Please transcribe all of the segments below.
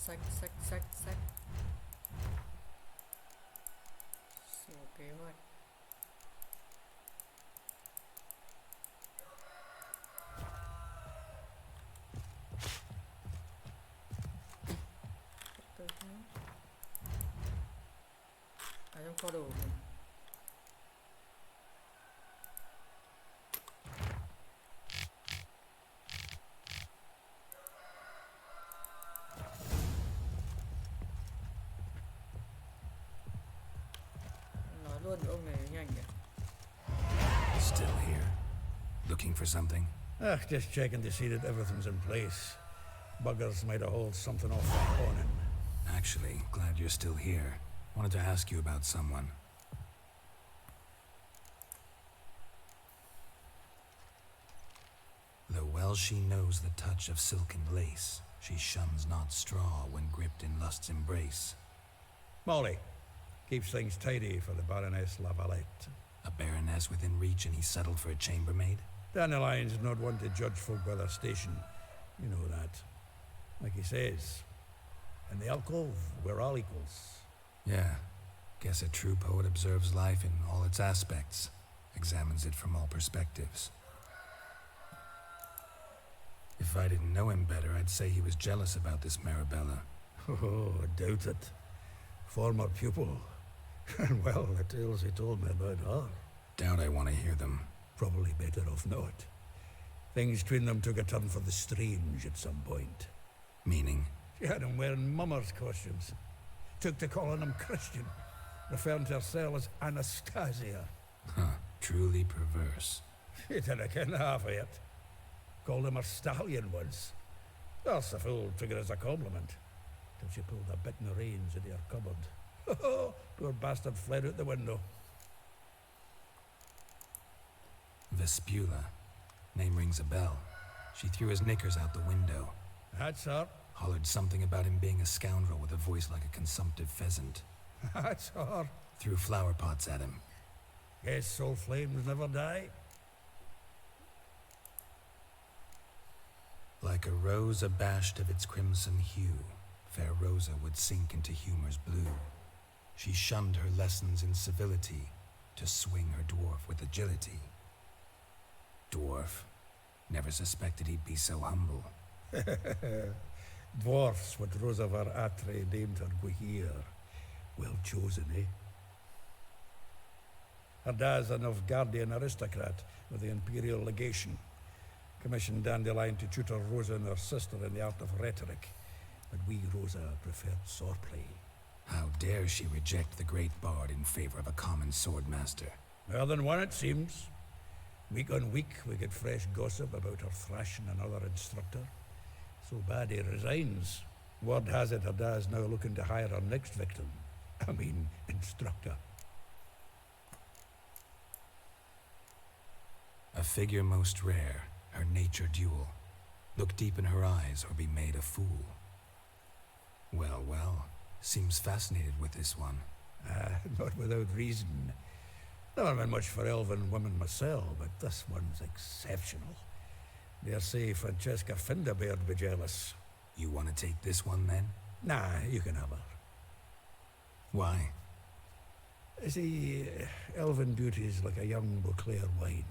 Sách. Sửa kế hoạch. Tôi thấy trong kho đồ của mình. Nói luôn với ông này nhanh nhỉ. Still here. Looking for something? Just checking to see that everything's in place. Buggers might have hauled something off the awning. Actually, glad you're still here. Wanted to ask you about someone. Though well she knows the touch of silken lace, she shuns not straw when gripped in lust's embrace. Molly. Keeps things tidy for the Baroness Lavalette. A baroness within reach and he settled for a chambermaid? Dandelion's not one to judge folk by their station. You know that. Like he says, in the alcove, we're all equals. Yeah. Guess a true poet observes life in all its aspects, examines it from all perspectives. If I didn't know him better, I'd say he was jealous about this Marabella. Oh, I doubt it. Former pupil. And well, the tales he told me about her. Doubt I want to hear them. Probably better off not. Things between them took a turn for the strange at some point. Meaning? She had him wearing mummers' costumes. Took to calling him Christian, referring to herself as Anastasia. Huh, truly perverse. He didn't ken half of it. Called him her stallion once. That's the fool took it as a compliment. Till she pulled a bit in the reins into her cupboard. Poor bastard fled out the window. Vespula. Name rings a bell. She threw his knickers out the window. That's her. Hollered something about him being a scoundrel with a voice like a consumptive pheasant. That's her. Threw flower pots at him. Guess soul flames never die. Like a rose abashed of its crimson hue, fair Rosa would sink into humor's blue. She shunned her lessons in civility to swing her dwarf with agility. Dwarf. Never suspected he'd be so humble. Dwarfs, what Rosa var Atre named her Guihir. Well chosen, eh? Her dad's a Novgardian aristocrat with the Imperial Legation. Commissioned Dandelion to tutor Rosa and her sister in the art of rhetoric. But we, Rosa, preferred swordplay. How dare she reject the great bard in favor of a common swordmaster? More than one, it seems. Week on week, we get fresh gossip about her thrashing another instructor. So bad he resigns. Word has it her dad's now looking to hire her next victim. I mean, instructor. A figure most rare, her nature dual. Look deep in her eyes or be made a fool. Well, seems fascinated with this one. Not without reason. Never been much for elven women myself, but this one's exceptional. Dare say Francesca Finderbeard be jealous. You want to take this one then? Nah, you can have her. Why? See, elven beauty's like a young Beauclair wine,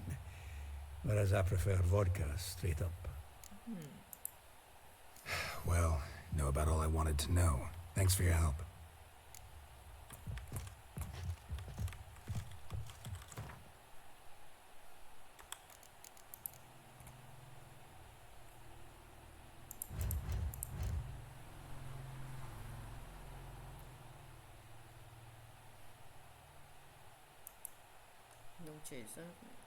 whereas I prefer vodka straight up. Well, know about all I wanted to know. Thanks for your help. Đồng chỉ ra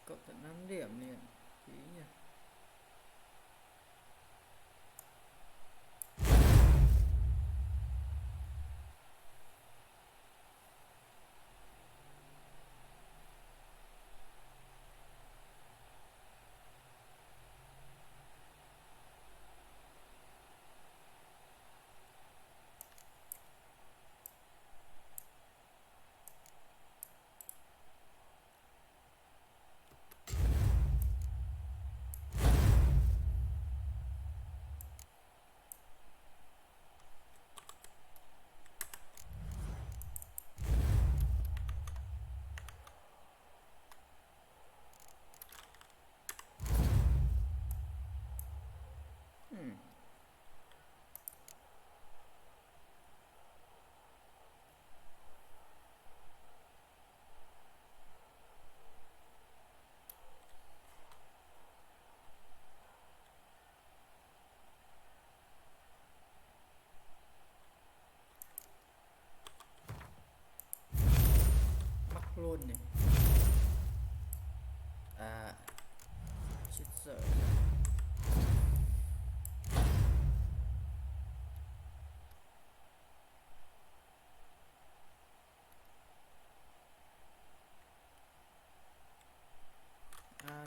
cộng tận 5 điểm liền. Phí nhỉ. luôn này. À, chết rồi.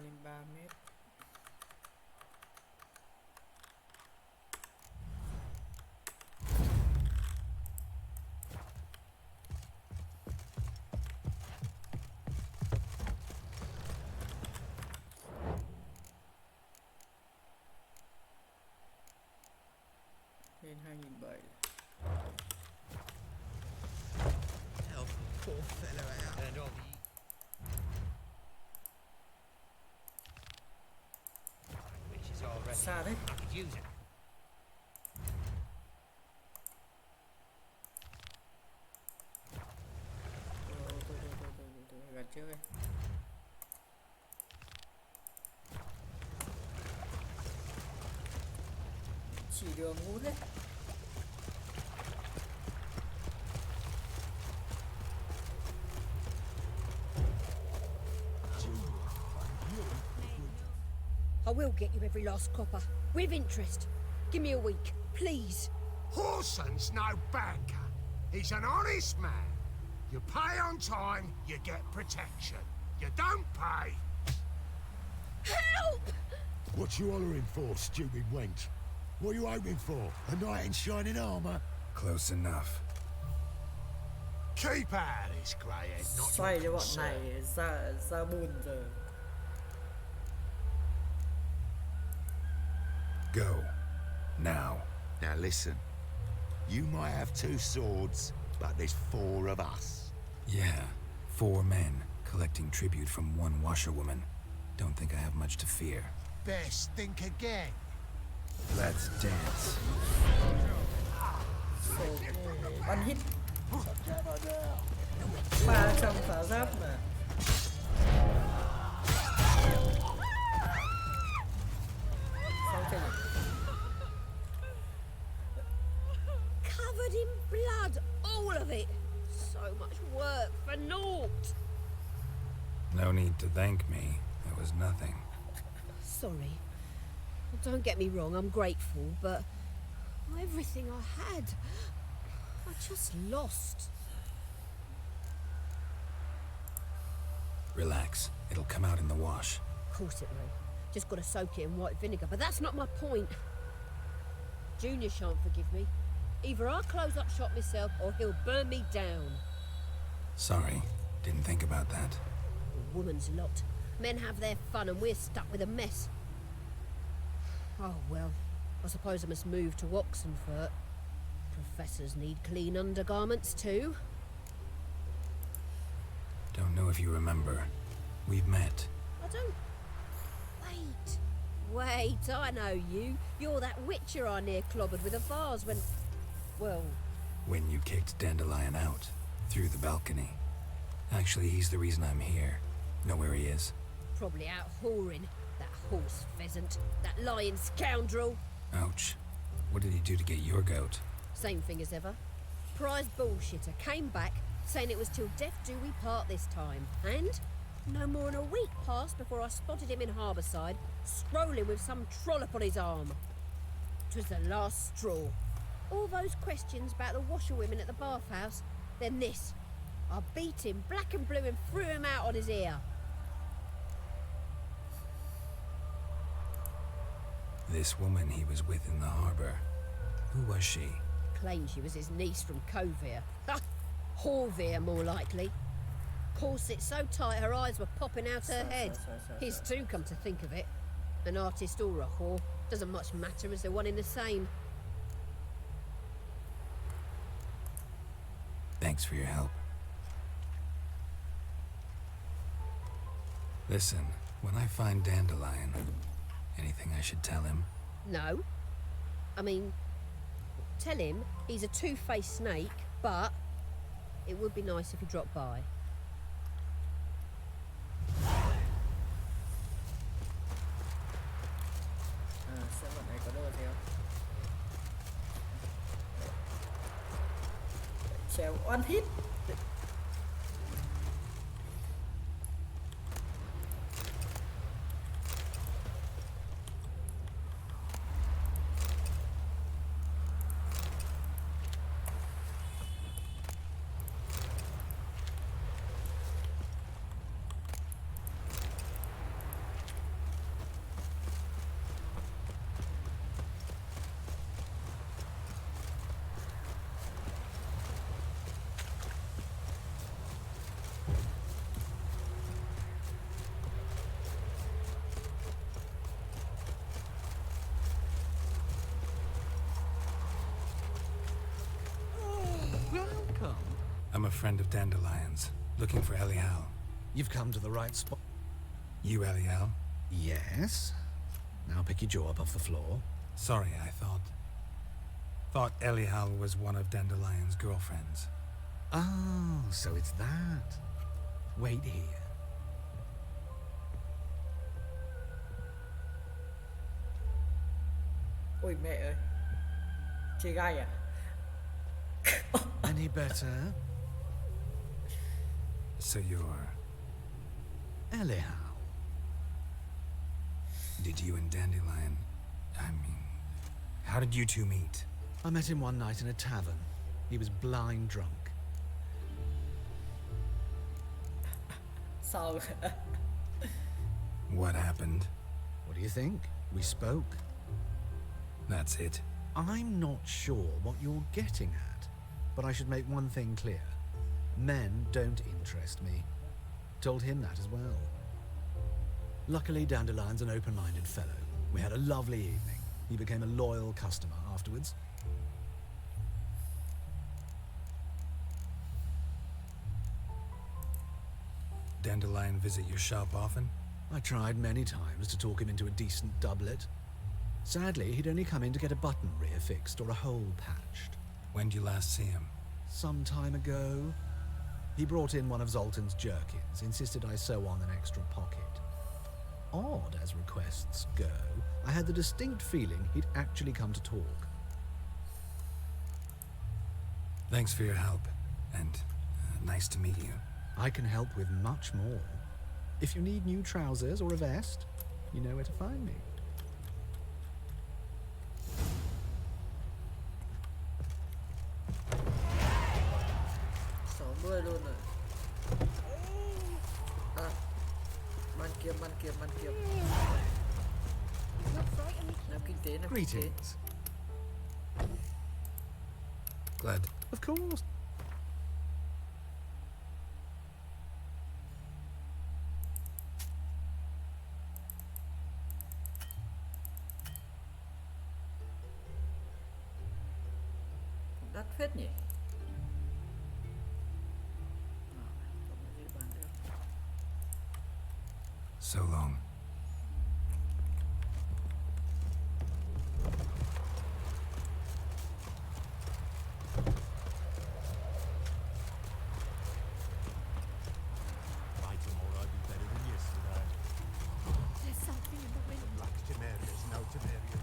Lên 3 mét. Lên 2007. Help a poor fellow out. And all the which is already Xa đấy. I could use it. Thôi, gạt trước đây. Chỉ đường ngu thế. I will get you every last copper, with interest. Give me a week, please. Horson's no banker. He's an honest man. You pay on time, you get protection. You don't pay. Help! What you hollering for, stupid wench? What are you hoping for? A knight in shining armour? Close enough. Keep out of this, greyhead, not Xoay cho your bọn concern. này ra bùn rồi. Go. Now. Now listen. You might have 2 swords, but there's 4 of us. Yeah. 4 men collecting tribute from 1 washerwoman. Don't think I have much to fear. Best think again. Let's dance. Bắn hit. 300 phá giáp mà. Sao chạy? Covered in blood, all of it. So much work for naught. No need to thank me. It was nothing. Sorry. Don't get me wrong, I'm grateful, but everything I had, I just lost. Relax. It'll come out in the wash. Of course it will. Just gotta soak it in white vinegar, but that's not my point. Junior shan't forgive me. Either I'll close up shop myself or he'll burn me down. Sorry. Didn't think about that. A woman's lot. Men have their fun and we're stuck with a mess. Oh well, I suppose I must move to Oxenfurt. Professors need clean undergarments too. Don't know if you remember. We've met. I don't... Wait, I know you. You're that witcher I near clobbered with a vase when... Well... When you kicked Dandelion out. Through the balcony. Actually, he's the reason I'm here. Know where he is? Probably out whoring. That horse pheasant. That lying scoundrel. Ouch. What did he do to get your goat? Same thing as ever. Prize bullshitter came back, saying it was till death do we part this time. And no more than a week passed before I spotted him in Harbourside, strolling with some trollop on his arm. 'Twas the last straw. All those questions about the washerwomen at the bathhouse, then this. I beat him black and blue and threw him out on his ear. This woman he was with in the harbor. Who was she? Claimed she was his niece from Kovir. Ha! Horvir, more likely. Corset so tight her eyes were popping out her head. His too, come to think of it. An artist or a whore. Doesn't much matter as they're one in the same. Thanks for your help. Listen, when I find Dandelion, anything I should tell him? No. I mean, tell him he's a two-faced snake, but it would be nice if he dropped by. Xem bọn này có đồ gì không? Treo one hit. I'm a friend of Dandelion's, looking for Elial. You've come to the right spot. You Elial? Yes. Now pick your jaw up off the floor. Sorry, I thought Elial was one of Dandelion's girlfriends. Oh, so it's that. Wait here. Ôi mẹ ơi. Chơi gai à? Any better? So you're... Elial. Did you and Dandelion... how did you two meet? I met him one night in a tavern. He was blind drunk. Sao? What happened? What do you think? We spoke. That's it. I'm not sure what you're getting at, but I should make one thing clear. Men don't interest me. Told him that as well. Luckily, Dandelion's an open-minded fellow. We had a lovely evening. He became a loyal customer afterwards. Dandelion visit your shop often? I tried many times to talk him into a decent doublet. Sadly, he'd only come in to get a button rear fixed or a hole patched. When did you last see him? Some time ago, he brought in one of Zoltan's jerkins, insisted I sew on an extra pocket. Odd as requests go, I had the distinct feeling he'd actually come to talk. Thanks for your help, and nice to meet you. I can help with much more. If you need new trousers or a vest, you know where to find me. Luôn rồi. À, man kiếm. Làm kinh tế. Greetings. Glad. Of course. Đắt phết nhỉ? So long. By tomorrow, I'll be better than yesterday. There's something in the wind. Black Temeria's no Temeria.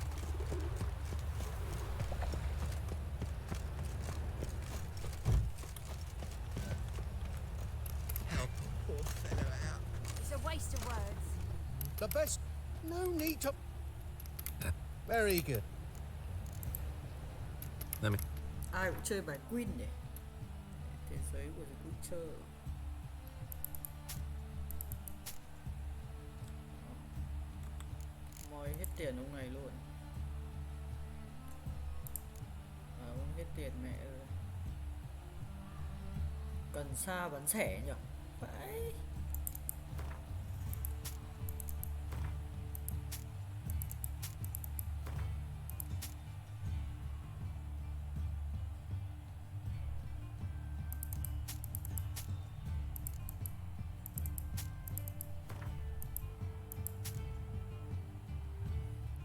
Help a poor fellow out. It's a waste of words. The best. No need to. Very good. Let me... Ai cũng chơi bài Queen nhỉ? Thế giới của The Witcher. Moi hết tiền ông này luôn. Ông hết tiền mẹ ơi. Cần sa bắn xẻ nhỉ? Phải.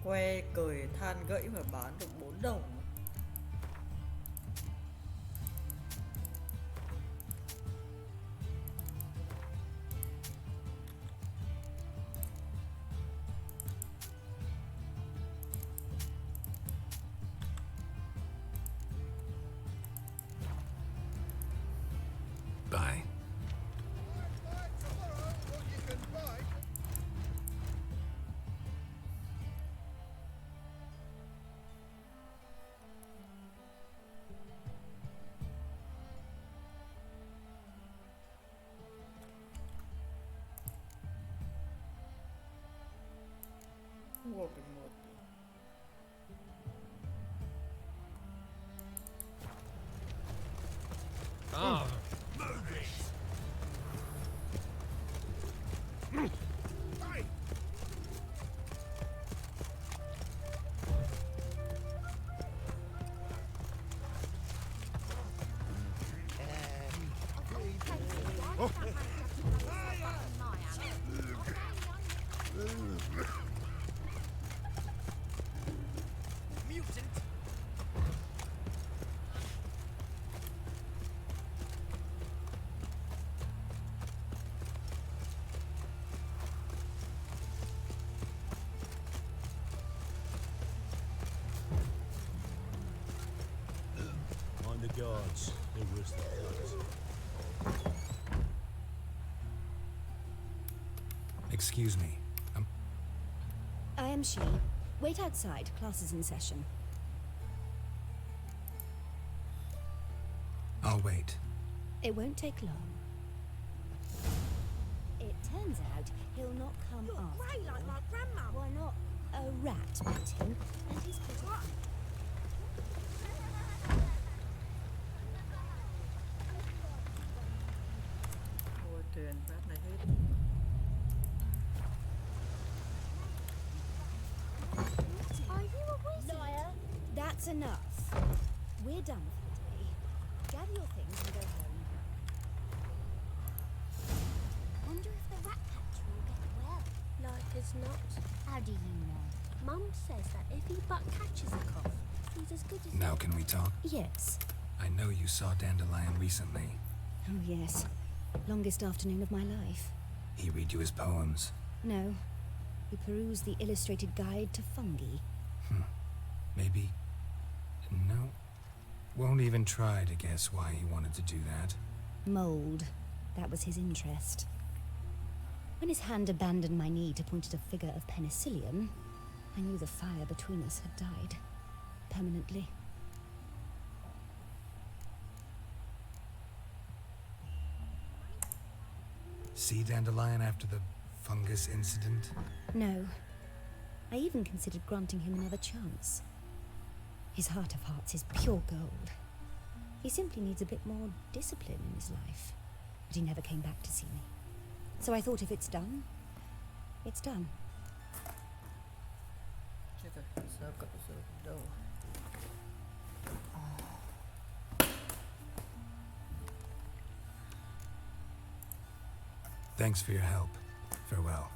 Que cười than gãy mà bán được 4 đồng. Bye. Mua cái một. Ah, move it! Hey! Mutant! Mind the guards. They're worse than guards. Excuse me. I am she. Wait outside. Class is in session. I'll wait. It won't take long. It turns out he'll not come You're after grey like all. my grandma. Why not? A rat bit him, and he's pretty. Ôi tiền phát này hết. Are you a wizard? Liar! That's enough. We're done for the day. Gather your things and go home. Wonder if the rat catcher will get well. Like as not. How do you know? Mum says that if he but catches a cough, he's as good as Now can we talk? Yes. I know you saw Dandelion recently. Oh, yes. Longest afternoon of my life. He read you his poems. No. He perused the illustrated guide to fungi. Maybe... No. Won't even try to guess why he wanted to do that. Mold. That was his interest. When his hand abandoned my knee to point at a figure of penicillium, I knew the fire between us had died. Permanently. See Dandelion after the fungus incident? No. I even considered granting him another chance. His heart of hearts is pure gold. He simply needs a bit more discipline in his life. But he never came back to see me. So I thought if it's done, it's done. Chết rồi, sao cậu rơi đâu? Thanks for your help. Farewell.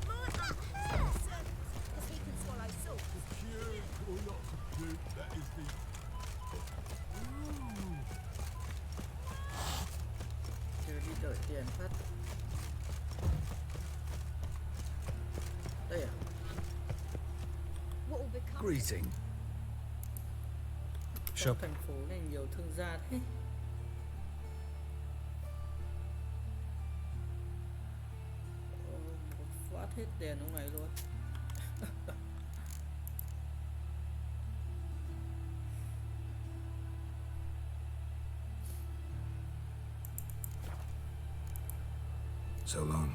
My that hurts! Because he can swallow salt. Compute or not compute, that is the... Chưa đi đổi tiền phát. Đây à? What will become? Greeting. Sao thành phố này nhiều thương gia thế? Một phát hết tiền lúc này luôn. So long.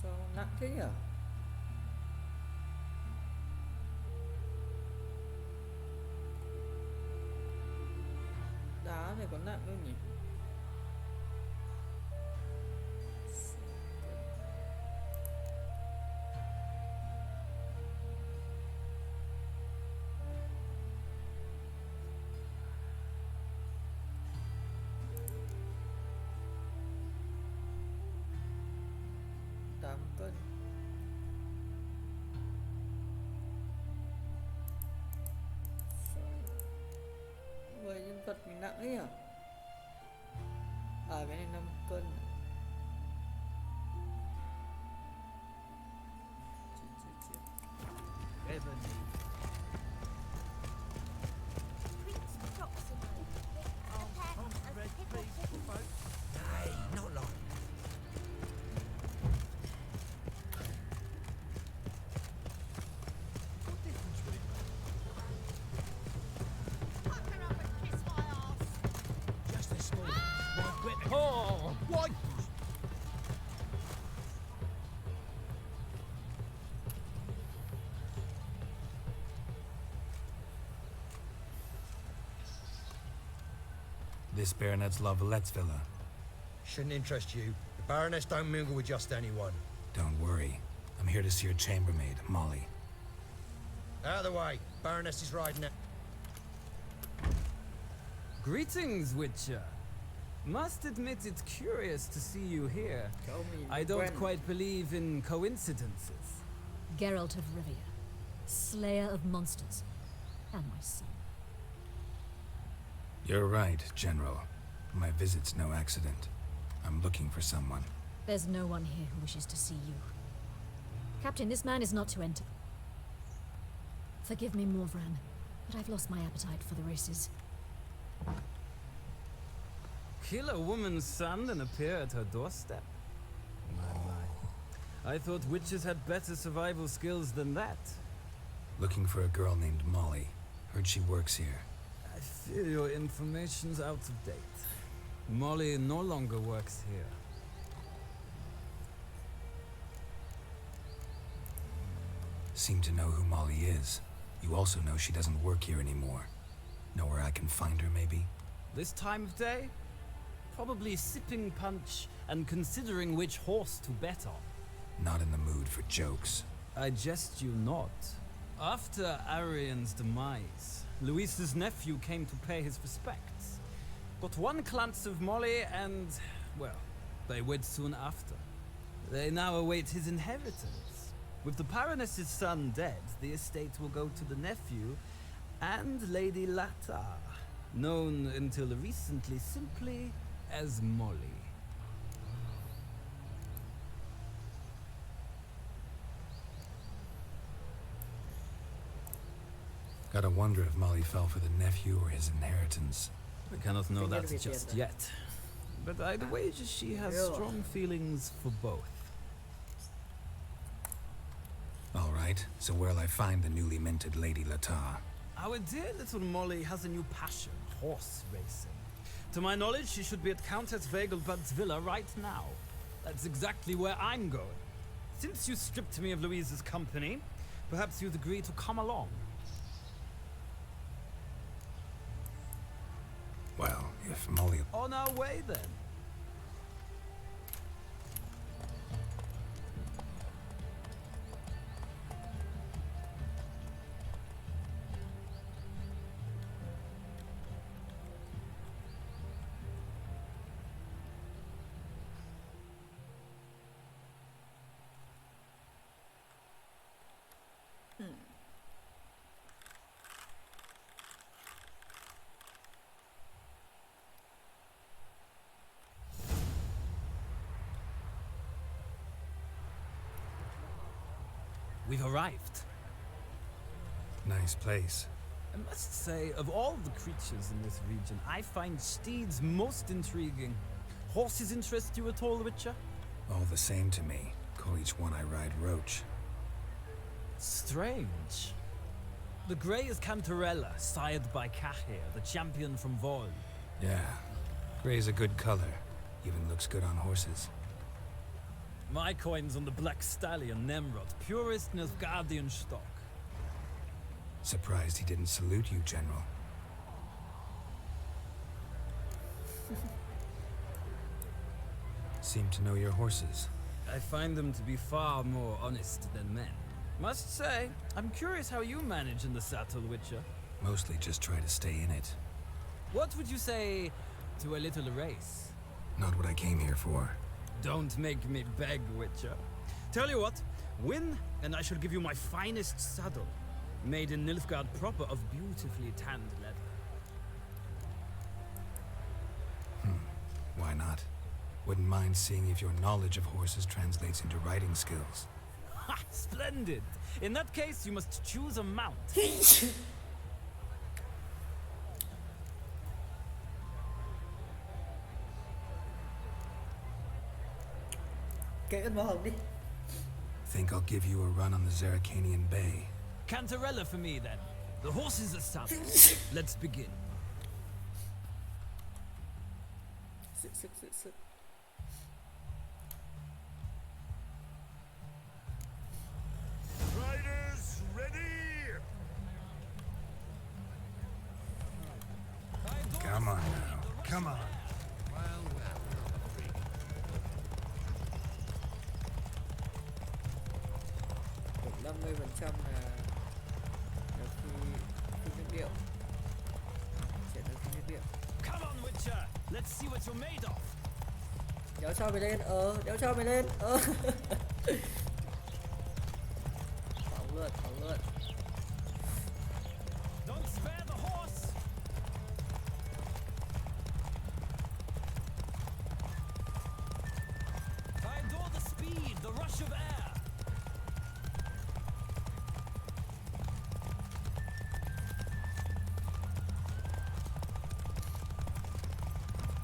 Sao nặng thế nhỉ? Đá này có nặng không nhỉ? Cân. Người nhân vật mình nặng ấy à? À cái này 5 cân. Nay, not long. What difference would it make? Fuck her up and kiss my ass. Just a small. Why, oh, why? This Baronet's Lavalettes villa. Shouldn't interest you. The Baroness don't mingle with just anyone. Don't worry. I'm here to see your chambermaid, Molly. Out of the way. Baroness is riding out. Greetings, Witcher. Must admit it's curious to see you here. Call me I don't friend. quite believe in coincidences. Geralt of Rivia, slayer of monsters, and my son. You're right, General. My visit's no accident. I'm looking for someone. There's no one here who wishes to see you. Captain, this man is not to enter. Forgive me, Morvran, but I've lost my appetite for the races. Kill a woman's son and appear at her doorstep? My. I thought witches had better survival skills than that. Looking for a girl named Molly. Heard she works here. I fear your information's out of date. Molly no longer works here. Seem to know who Molly is. You also know she doesn't work here anymore. Know where I can find her, maybe? This time of day? Probably sipping punch and considering which horse to bet on. Not in the mood for jokes. I jest you not. After Arian's demise, Luis's nephew came to pay his respects. Got one glance of Molly and, well, they wed soon after. They now await his inheritance. With the Baroness's son dead, the estate will go to the nephew and Lady Latta, known until recently simply as Molly. Gotta wonder if Molly fell for the nephew or his inheritance. We cannot know that Fingers just together. yet. But I'd wager she has Yeah. strong feelings for both. All right, so where'll I find the newly minted Lady Latta? Our dear little Molly has a new passion, horse racing. To my knowledge, she should be at Countess Vegelbud's villa right now. That's exactly where I'm going. Since you stripped me of Louise's company, perhaps you'd agree to come along. Well, if Molly... On our way, then. We've arrived. Nice place. I must say, of all the creatures in this region, I find steeds most intriguing. Horses interest you at all, Witcher? All the same to me. Call each one I ride Roach. Strange. The grey is Cantarella, sired by Cahir, the champion from Vol. Yeah. Gray's a good color. Even looks good on horses. My coin's on the black stallion, Nemrod, purest Nilfgaardian stock. Surprised he didn't salute you, General. Seem to know your horses. I find them to be far more honest than men. Must say, I'm curious how you manage in the saddle, Witcher. Mostly just try to stay in it. What would you say to a little race? Not what I came here for. Don't make me beg, Witcher. Tell you what, win, and I shall give you my finest saddle, made in Nilfgaard proper of beautifully tanned leather. Why not? Wouldn't mind seeing if your knowledge of horses translates into riding skills. Ha! Splendid! In that case, you must choose a mount. Kệ ơn màu hồng đi. Think I'll give you a run on the Zerrikanian Bay. Cantarella for me, then. The horses are saddled. Let's begin. Sit. Riders, ready! Come on now. Come on. Khoảng 50% là phi nước điệu. Sẽ là phi nước điệu. Come on, Witcher. Let's see what you're made of. Đéo cho mày lên, đéo cho mày lên, Thảo lượt. Don't spare the horse. I adore the speed, the rush of air.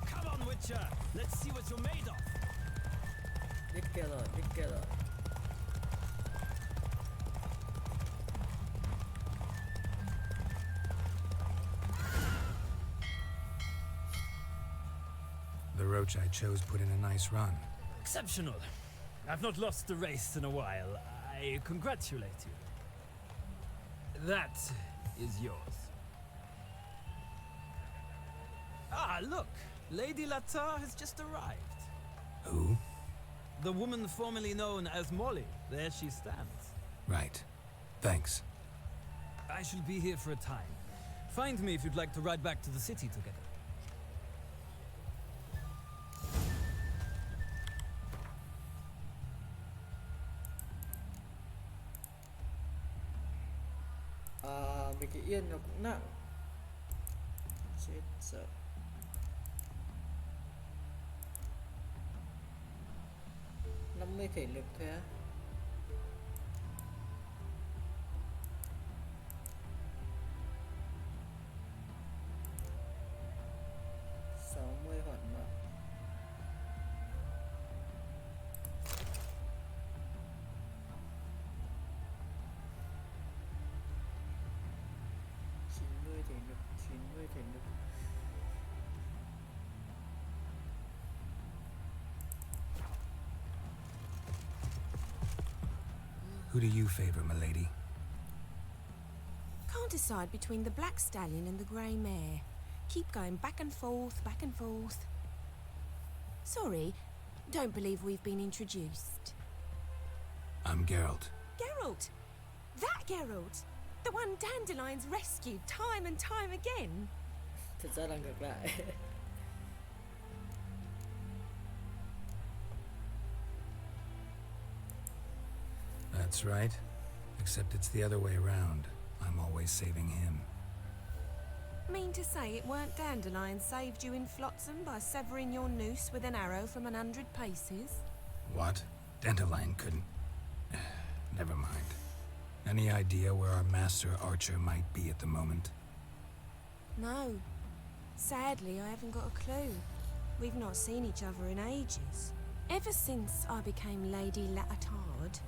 Come on, Witcher. Let's see what you're made of. Đít kia rồi. The roach I chose put in a nice run. Exceptional. I've not lost a race in a while. I congratulate you. That is yours. Ah, look! Lady Latar has just arrived. Who? The woman formerly known as Molly. There she stands. Right. Thanks. I shall be here for a time. Find me if you'd like to ride back to the city together. Vì cái yên nó cũng nặng. Chết sợ. Năm mươi thể lực thôi á. Hoạt mạng. Chín mươi thể lực. Who do you favor, milady? Can't decide between the black stallion and the grey mare. Keep going back and forth, back and forth. Sorry, don't believe we've been introduced. I'm Geralt. Geralt! That Geralt! The one Dandelion's rescued time and time again. Thật ra là ngược lại. That's right. Except it's the other way around. I'm always saving him. Mean to say it weren't Dandelion saved you in Flotsam by severing your noose with an arrow from 100 paces? What? Dandelion couldn't... Never mind. Any idea where our master archer might be at the moment? No. Sadly, I haven't got a clue. We've not seen each other in ages. Ever since I became Lady Latard,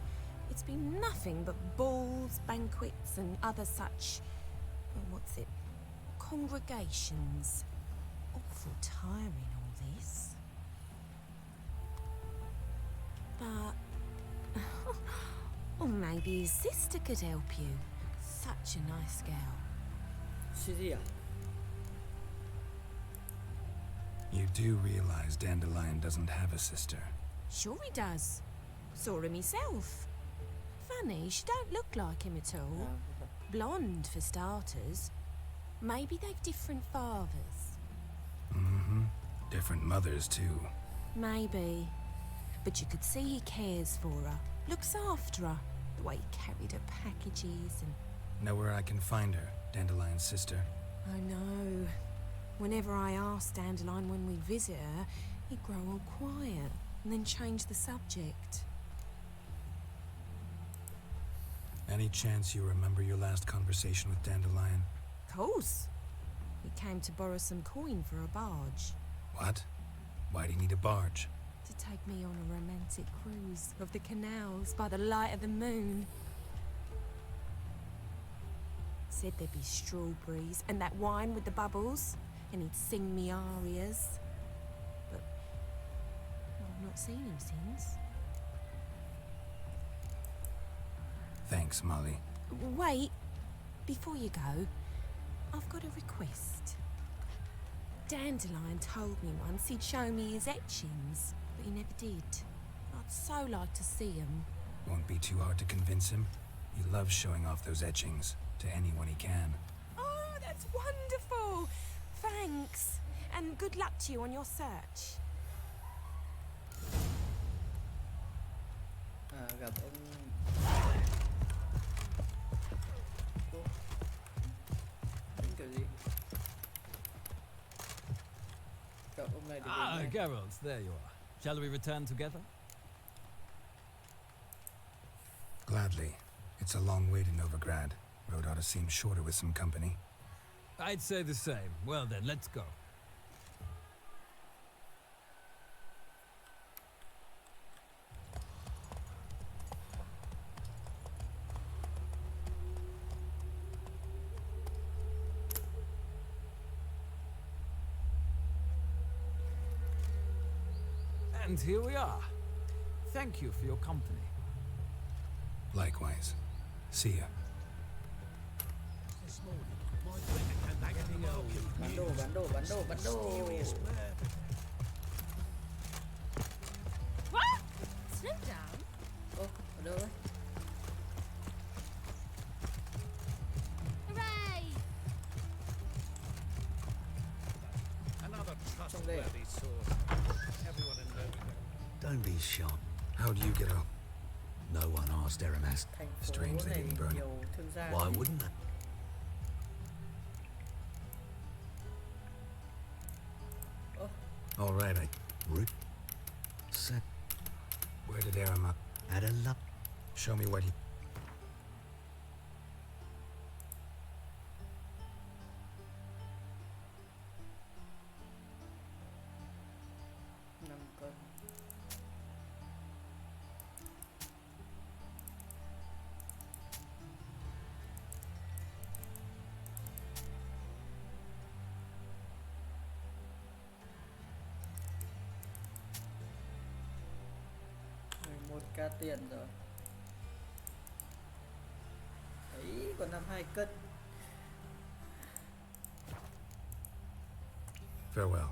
it's been nothing but balls, banquets, and other such... what's it? Congregations. Awful tiring, all this. But... or maybe his sister could help you. Such a nice girl. Syria. You do realize Dandelion doesn't have a sister. Sure he does. Saw him himself. Funny, she don't look like him at all. Blonde, for starters. Maybe they've different fathers. Mm-hmm. Different mothers, too. Maybe. But you could see he cares for her. Looks after her. The way he carried her packages and... Know where I can find her, Dandelion's sister? I know. Whenever I asked Dandelion when we'd visit her, he'd grow all quiet and then change the subject. Any chance you remember your last conversation with Dandelion? Course. He came to borrow some coin for a barge. What? Why'd he need a barge? To take me on a romantic cruise of the canals by the light of the moon. Said there'd be strawberries and that wine with the bubbles, and he'd sing me arias. But I've not seen him since. Thanks, Molly. Wait, before you go, I've got a request. Dandelion told me once he'd show me his etchings, but he never did. I'd so like to see them. Won't be too hard to convince him. He loves showing off those etchings to anyone he can. Oh, that's wonderful! Thanks. and good luck to you on your search. Gặp ông. Ô, tính kiểu gì? Gặp ông này thì Ah, này. Geralt, there you are. Shall we return together? Gladly. It's a long way to Novigrad. Road ought to seem shorter with some company. I'd say the same. Well then, let's go. And here we are. Thank you for your company. Likewise. See ya. This morning, my friend came back in the market with Bán news. đồ. Mysterious murder. What? Slow down. Ô, ở đâu ấy? Hooray! Another Trong đây à? trustworthy source. Everyone in Novigrad. Don't be shy. How do you get up? No one asked Aramis. Thành phố Strange they này didn't burn it. nhiều thương gia. Why wouldn't they? All right, Root. Set. Where did Aramis... Had a luck. Show me what he... Năm cân. Một k tiền rồi. Đấy, còn 52 cân. Farewell.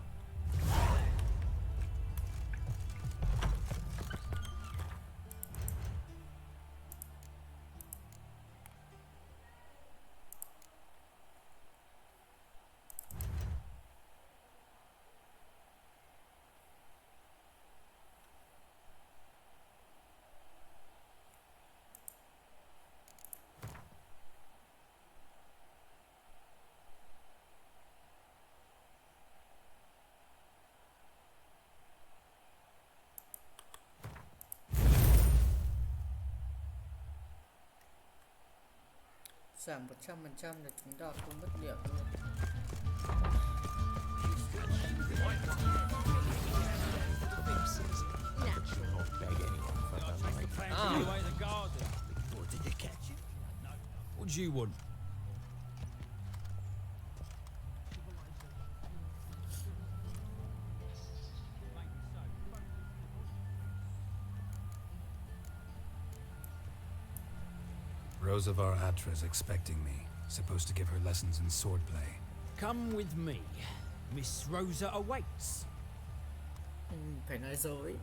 Giảm 100% để chúng ta không mất điểm luôn. Natural. Away the garden. Or did you catch it? What do you want? Rosavar Atra's expecting me. Supposed to give her lessons in swordplay. Come with me. Miss Rosa awaits. Phải nói dối.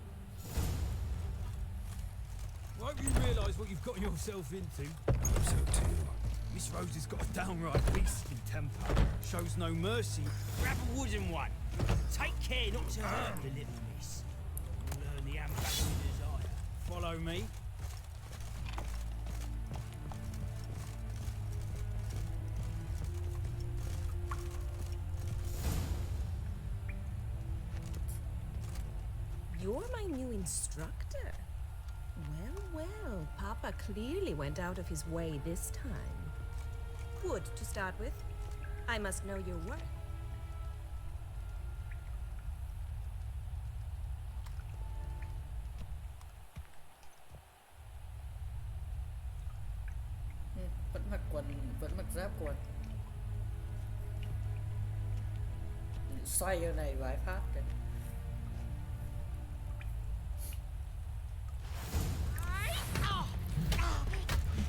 Won't you realise what you've gotten yourself into? Hope so too. Miss Rosa's got a downright beastly temper. Shows no mercy. Grab a wooden one. Take care not to hurt the little miss. You'll learn the ambition you desire. Follow me. You're my new instructor. Well, Papa clearly went out of his way this time. Wood, to start with. I must know your worth. Vẫn mặc quần, vẫn mặc giáp quần. Xoay cái này vài phát kìa.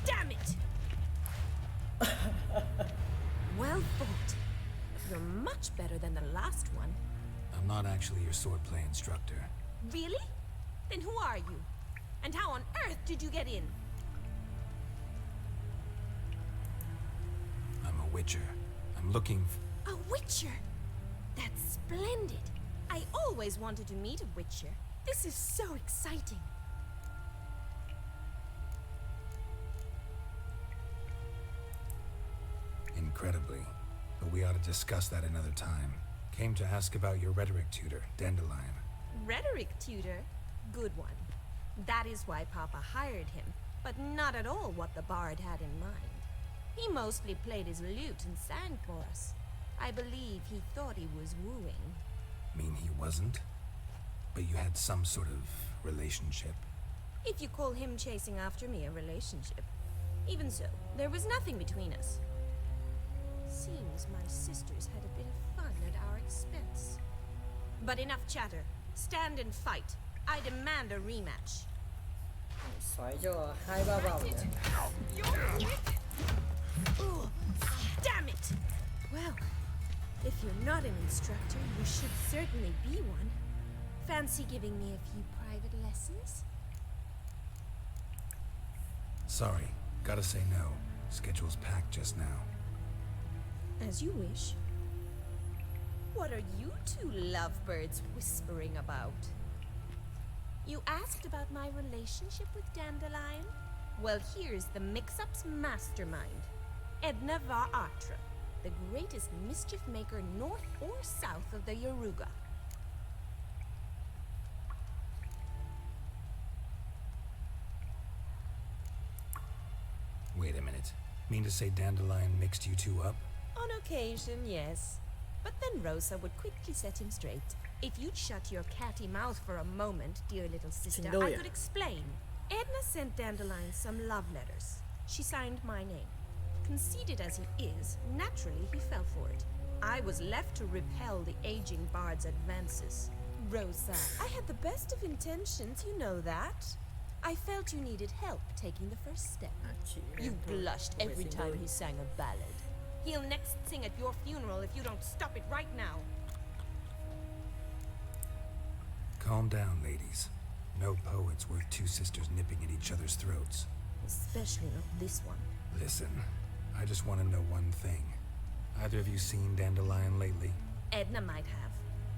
Damn it! Well fought. You're much better than the last one. I'm not actually your swordplay instructor. Really? Then who are you? And how on earth did you get in? I'm a witcher. I'm looking A witcher? That's splendid. I always wanted to meet a Witcher. This is so exciting. Incredibly. But we ought to discuss that another time. Came to ask about your rhetoric tutor, Dandelion. Rhetoric tutor? Good one. That is why Papa hired him, but not at all what the bard had in mind. He mostly played his lute and sang for us. I believe he thought he was wooing. Mean he wasn't? But you had some sort of relationship? If you call him chasing after me a relationship. Even so, there was nothing between us. Seems my sisters had a bit of fun at our expense. But enough chatter. Stand and fight. I demand a rematch. Xoáy cho 2-3 vòng nữa. Ugh, damn it! Well, if you're not an instructor, you should certainly be one. Fancy giving me a few private lessons? Sorry, gotta say no. Schedule's packed just now. As you wish. What are you two lovebirds whispering about? You asked about my relationship with Dandelion? Well, here's the mix-up's mastermind. Edna var Atra, the greatest mischief maker north or south of the Yaruga. Wait a minute. Mean to say Dandelion mixed you two up? On occasion, yes. But then Rosa would quickly set him straight. If you'd shut your catty mouth for a moment, dear little sister, Xin đôi I à? could explain. Edna sent Dandelion some love letters. She signed my name. Conceited as he is, naturally he fell for it. I was left to repel the aging bard's advances. Rosa, I had the best of intentions, you know that. I felt you needed help taking the first step. You blushed every time he sang a ballad. He'll next sing at your funeral if you don't stop it right now. Calm down, ladies. No poet's worth two sisters nipping at each other's throats. Especially not this one. Listen, I just want to know one thing. Either of you seen Dandelion lately? Edna might have.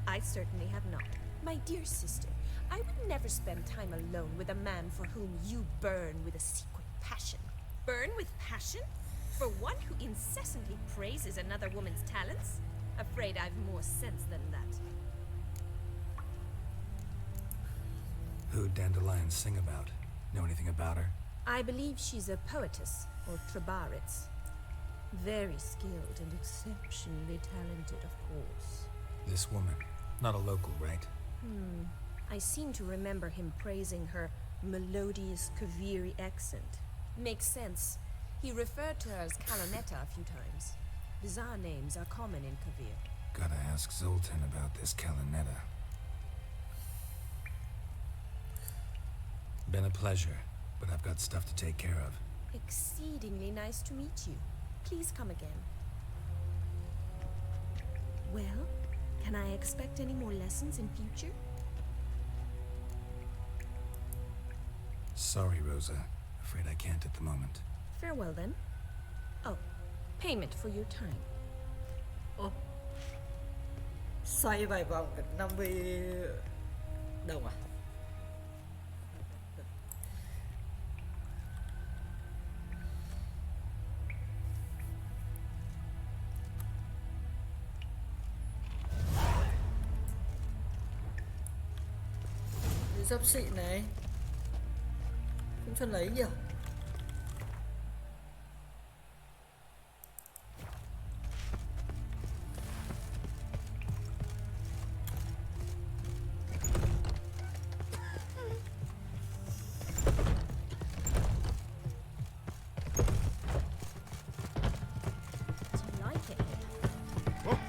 I certainly have not. My dear sister, I would never spend time alone with a man for whom you burn with a secret passion. Burn with passion? For one who incessantly praises another woman's talents? Afraid I've more sense than that. Who'd Dandelion sing about? Know anything about her? I believe she's a poetess, or trabaritz. Very skilled and exceptionally talented, of course. This woman. Not a local, right? I seem to remember him praising her melodious Kaviri accent. Makes sense. He referred to her as Calonetta a few times. Bizarre names are common in Kavir. Gotta ask Zoltan about this Kalinetta. Been a pleasure, but I've got stuff to take care of. Exceedingly nice to meet you. Please come again. Well, can I expect any more lessons in future? Sorry, Rosa. Afraid I can't at the moment. Farewell then. Oh, payment for your time. Ô, xoay vài vòng được 50 đồng à? Giáp xịn này không cho lấy nhỉ? Do you like it? Nhầm.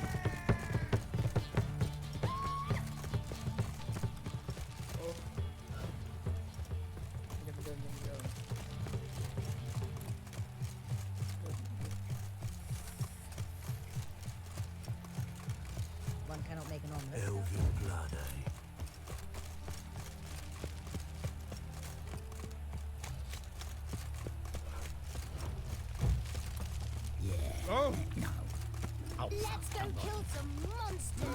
One cannot make an omelette. Elven blood, eh? Yeah. Oh, No. Oh. Let's go kill some monsters.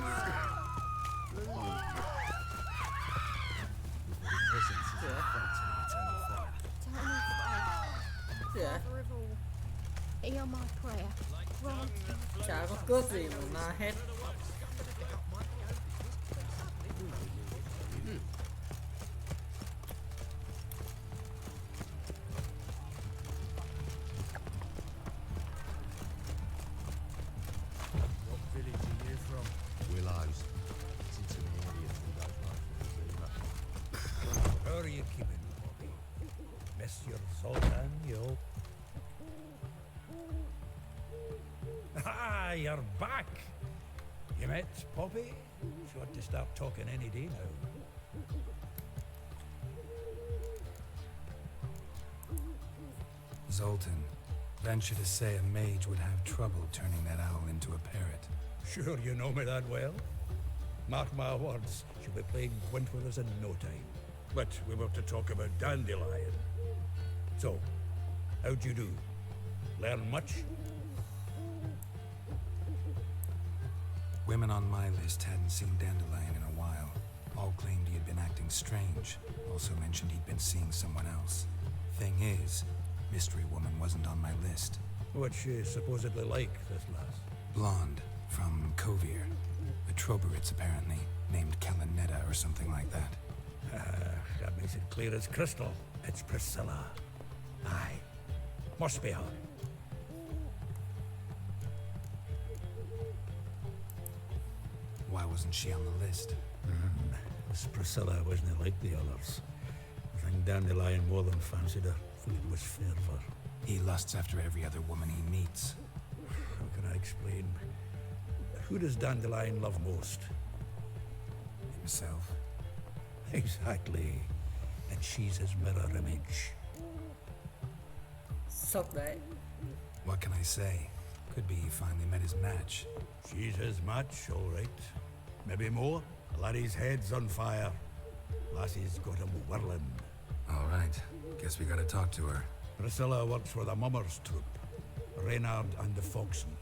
Eternal fire. Dạ. Father of all, hear my prayer. Grant Chả có cướp gì mà na hết. What village are you from? Willows. It's into the area we don't know. How are you keeping, Bobby? Miss your Zoltan, you? Ah, you're back! You met Poppy? She ought to start talking any day now. Zoltan, venture to say a mage would have trouble turning that owl into a parrot. Sure you know me that well? Mark my words, she'll be playing Gwent with us in no time. But we were to talk about Dandelion. So, how'd you do? Learn much? Women on my list hadn't seen Dandelion in a while. All claimed he had been acting strange. Also mentioned he'd been seeing someone else. Thing is, Mystery Woman wasn't on my list. What's she supposedly like, this lass? Blonde, from Kovir. A Troberitz, apparently, named Kalanetta or something like that. That makes it clear as crystal. It's Priscilla. Aye. Must be her. Why wasn't she on the list? This Priscilla wasn't like the others. I think Dandelion more than fancied her. It was fervour. He lusts after every other woman he meets. How can I explain? Who does Dandelion love most? Himself. Exactly. And she's his mirror image. Sốc đấy. What can I say? Could be he finally met his match. She's his match, all right. Maybe more. Laddie's head's on fire. Lassie's got him whirling. All right. Guess we gotta talk to her. Priscilla works for the Mummers troupe. Reynard and the Foxen.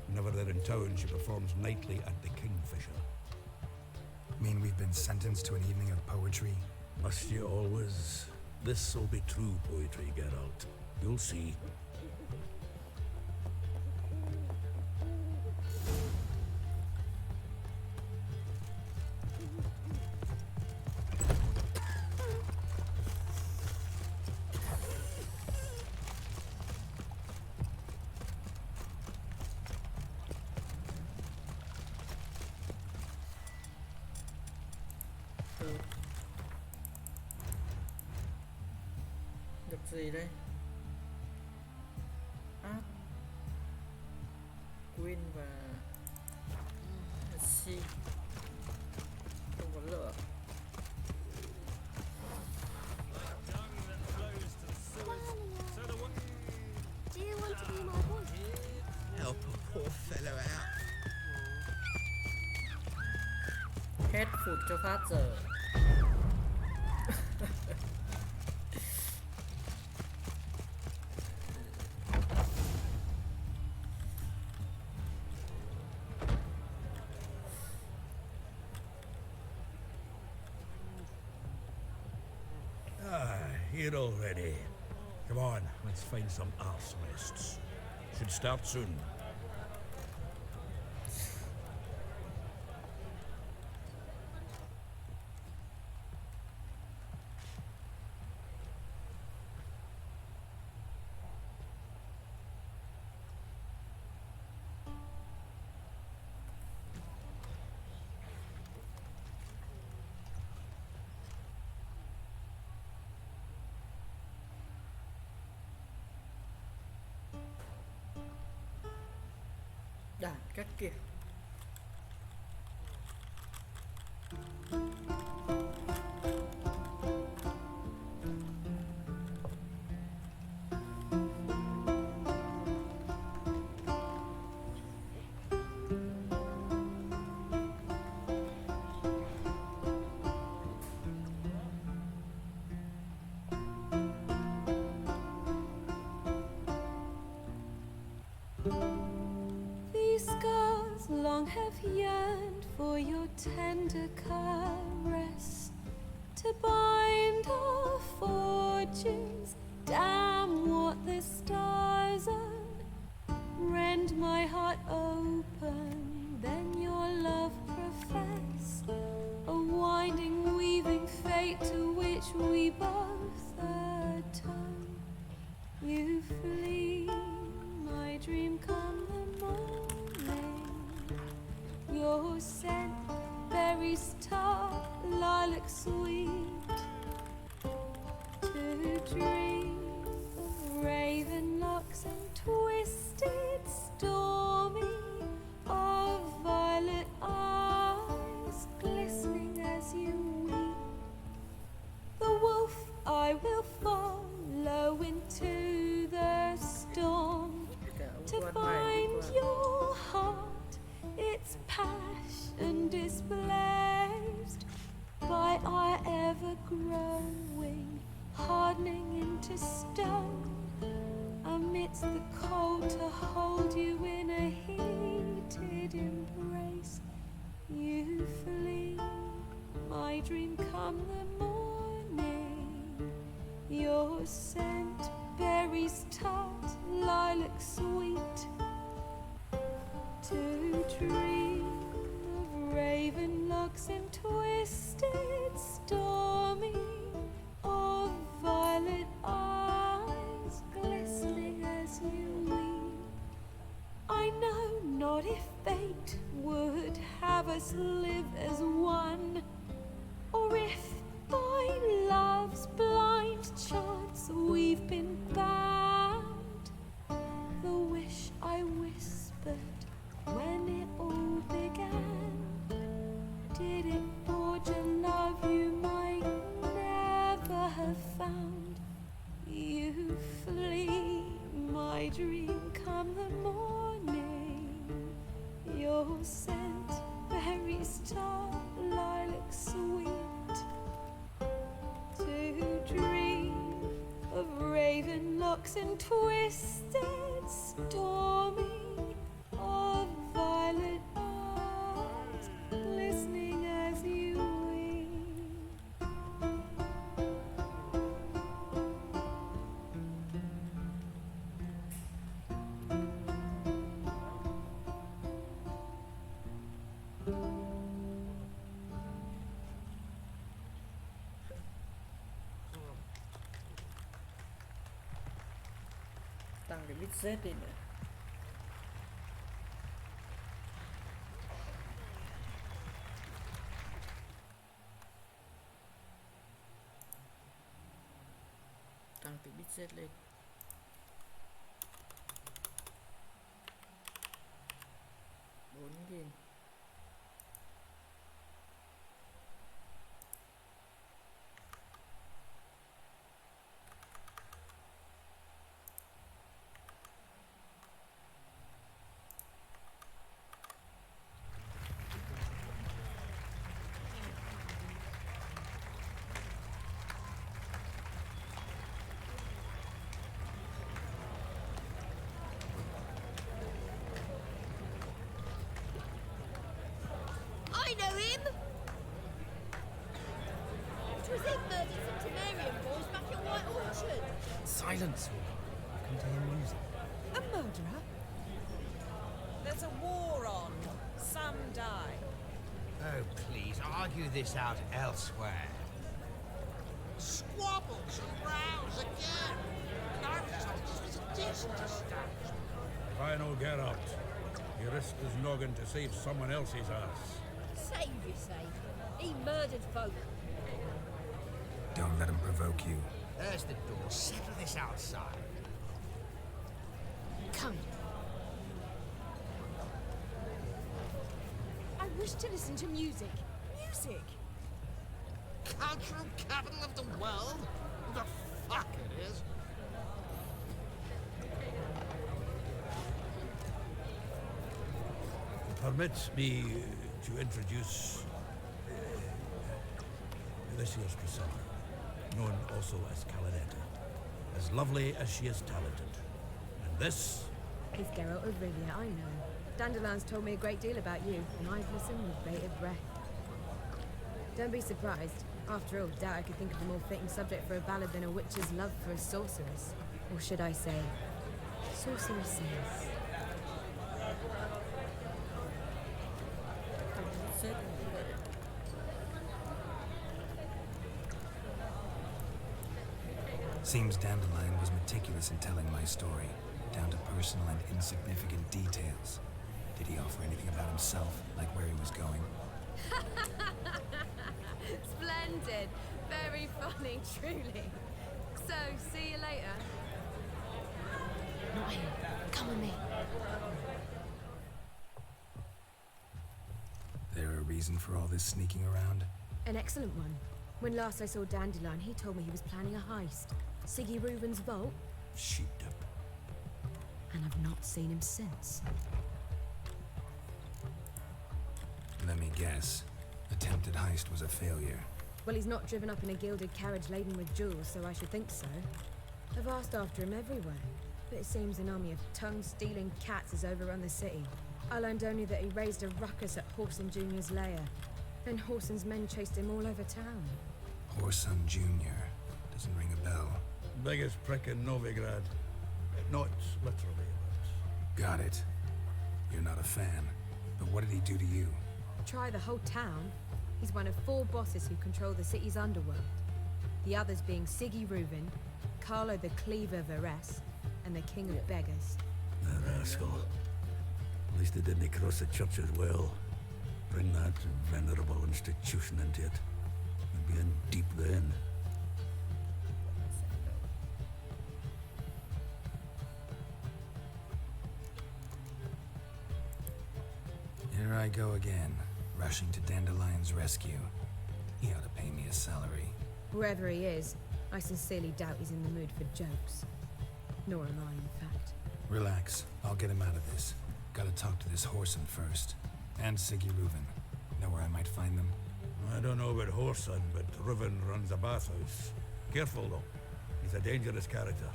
Whenever they're in town, she performs nightly at the Kingfisher. Mean we've been sentenced to an evening of poetry? Must you always? This'll be true poetry, Geralt. You'll see. Được gì đây? Art Queen và C. Không có lửa. Do you want to be my boy? Help a poor fellow out. Hết phụt cho phát giờ. Here already. Come on, let's find some arse nests. Should start soon. Đàn các kiểu. The sky long have yearned for your tender caress, to bind our fortunes. Damn what the stars own. Rend my heart open, then your love profess. A winding, weaving fate to which we both atone. You flee, my dream come the morning. Your scent, berries tart, lilac sweet. To dream of raven locks and twisted, stormy, of violet eyes glistening as you weep. The wolf I will follow into the storm, to find your heart, its passion displaced by our ever-growing, hardening into stone. Amidst the cold, to hold you in a heated embrace. You flee, my dream come the morning. Your scent, berries tart, lilac sweet. To dream of raven locks and twisted, stormy, of violet eyes glistening as you weep. I know not if fate would have us live as one, or if by love's blind chance we've been bound. The wish I whispered when it all began, did it forge a love you might never have found? You flee, my dream come the morning. Your scent, berries tart, lilac sweet. To dream of raven locks and twisted, stormy, of violet eyes glistening as you weep. Tăng cái bit Z đi nữa. Tăng cái bit Z lên. $4.000. I know him! It was him murdered some Temerian boys back at White Orchard. Silence! I've come to hear music. A murderer? There's a war on. Some die. Oh, please, argue this out elsewhere. Squabbles and rows again. And I was told this was a decent establishment. Try no get out. He risked his noggin to save someone else's ass. Save, you say? He murdered folk. Don't let him provoke you. There's the door. Settle this outside. Come. I wish to listen to music. Music! Cultural capital of the world? The fuck it is. Permit me to introduce this here's Priscilla, known also as Calinetta, as lovely as she is talented. And this It's Geralt of Rivia, I know. Dandelion's told me a great deal about you, and I've listened with bated breath. Don't be surprised. After all, doubt I could think of a more fitting subject for a ballad than a witch's love for a sorceress. Or should I say, sorceresses. Seems Dandelion was meticulous in telling my story, down to personal and insignificant details. Did he offer anything about himself, like where he was going? Splendid. Very funny, truly. So, see you later. Not here. Come with me. There a reason for all this sneaking around? An excellent one. When last I saw Dandelion, he told me he was planning a heist. Siggy Reuven's vault. Sheepdip. And I've not seen him since. Let me guess. Attempted heist was a failure. Well, he's not driven up in a gilded carriage laden with jewels, so I should think so. I've asked after him everywhere, but it seems an army of tongue-stealing cats has overrun the city. I learned only that he raised a ruckus at Whoreson Jr.'s lair. Then Whoreson's men chased him all over town. Whoreson Jr. Doesn't ring a bell. Biggest prick in Novigrad. Not literally, but... Got it. You're not a fan. But what did he do to you? Try the whole town. He's one of 4 bosses who control the city's underworld. The others being Siggy Reuven, Carlo the Cleaver Varese, and the King of Beggars. The rascal. At least he didn't cross the church as well. Bring that venerable institution into it. We'd be in deep then. Here I go again, rushing to Dandelion's rescue. He ought to pay me a salary. Wherever he is, I sincerely doubt he's in the mood for jokes. Nor am I, in fact. Relax, I'll get him out of this. Gotta talk to this Whoreson first. And Siggy Reuven. Know where I might find them? I don't know about Whoreson, but Reuven runs a bathhouse. Careful, though. He's a dangerous character.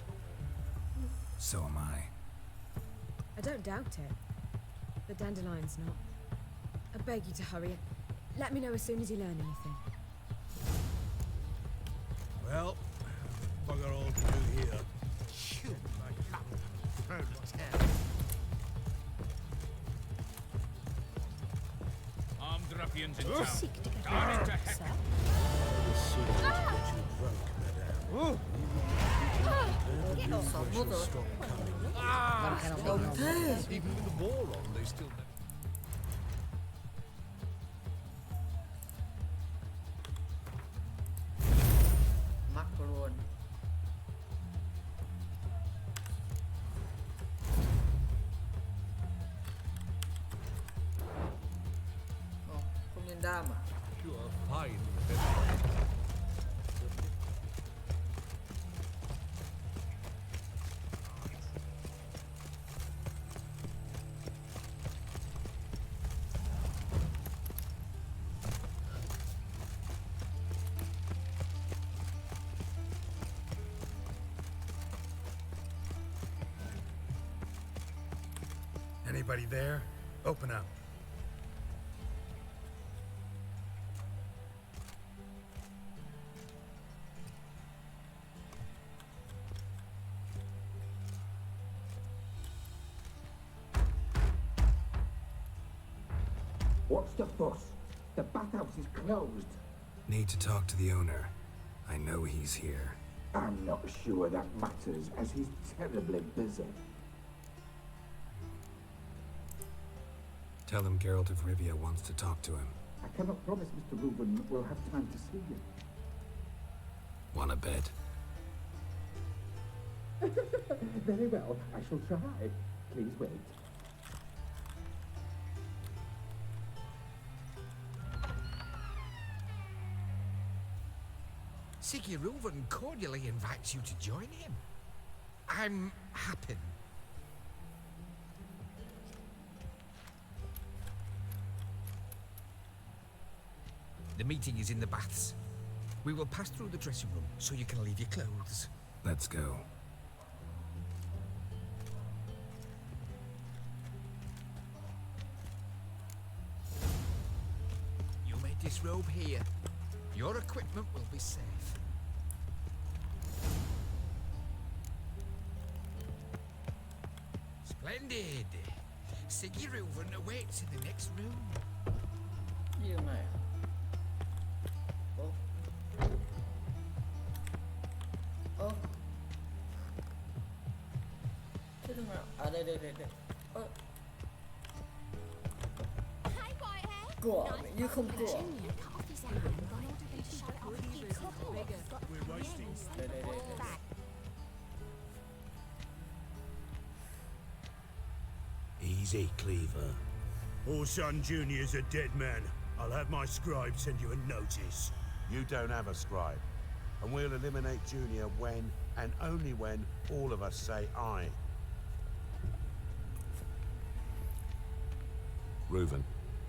So am I. I don't doubt it. But Dandelion's not. I beg you to hurry. Let me know as soon as you learn anything. Well, bugger all to do here. You proletariat. Armed ruffians in town. Seek to get Down rid into of heck. sir. Get off our mother. Even with the war on, they still... Macaron. Oh, kung yung dama. You are fine. Anybody there? Open up. What's the fuss? The bathhouse is closed. Need to talk to the owner. I know he's here. I'm not sure that matters, as he's terribly busy. Tell him Geralt of Rivia wants to talk to him. I cannot promise Mr. Reuven will have time to see you. Wanna bet? Very well, I shall try. Please wait. Siggy Reuven cordially invites you to join him. I'm happy. The meeting is in the baths. We will pass through the dressing room so you can leave your clothes. Let's go. this robe here. Your equipment will be safe. Splendid. Siggy Reuven awaits in the next room. Gì này? Ơ. Ơ. Thế đừng nào. À đây. Ơ. Cửa như không cửa. Đây. Easy, Cleaver. Orson Jr.'s a dead man. I'll have my scribe send you a notice. You don't have a scribe. And we'll eliminate Junior when, and only when, all of us say aye. Reuven,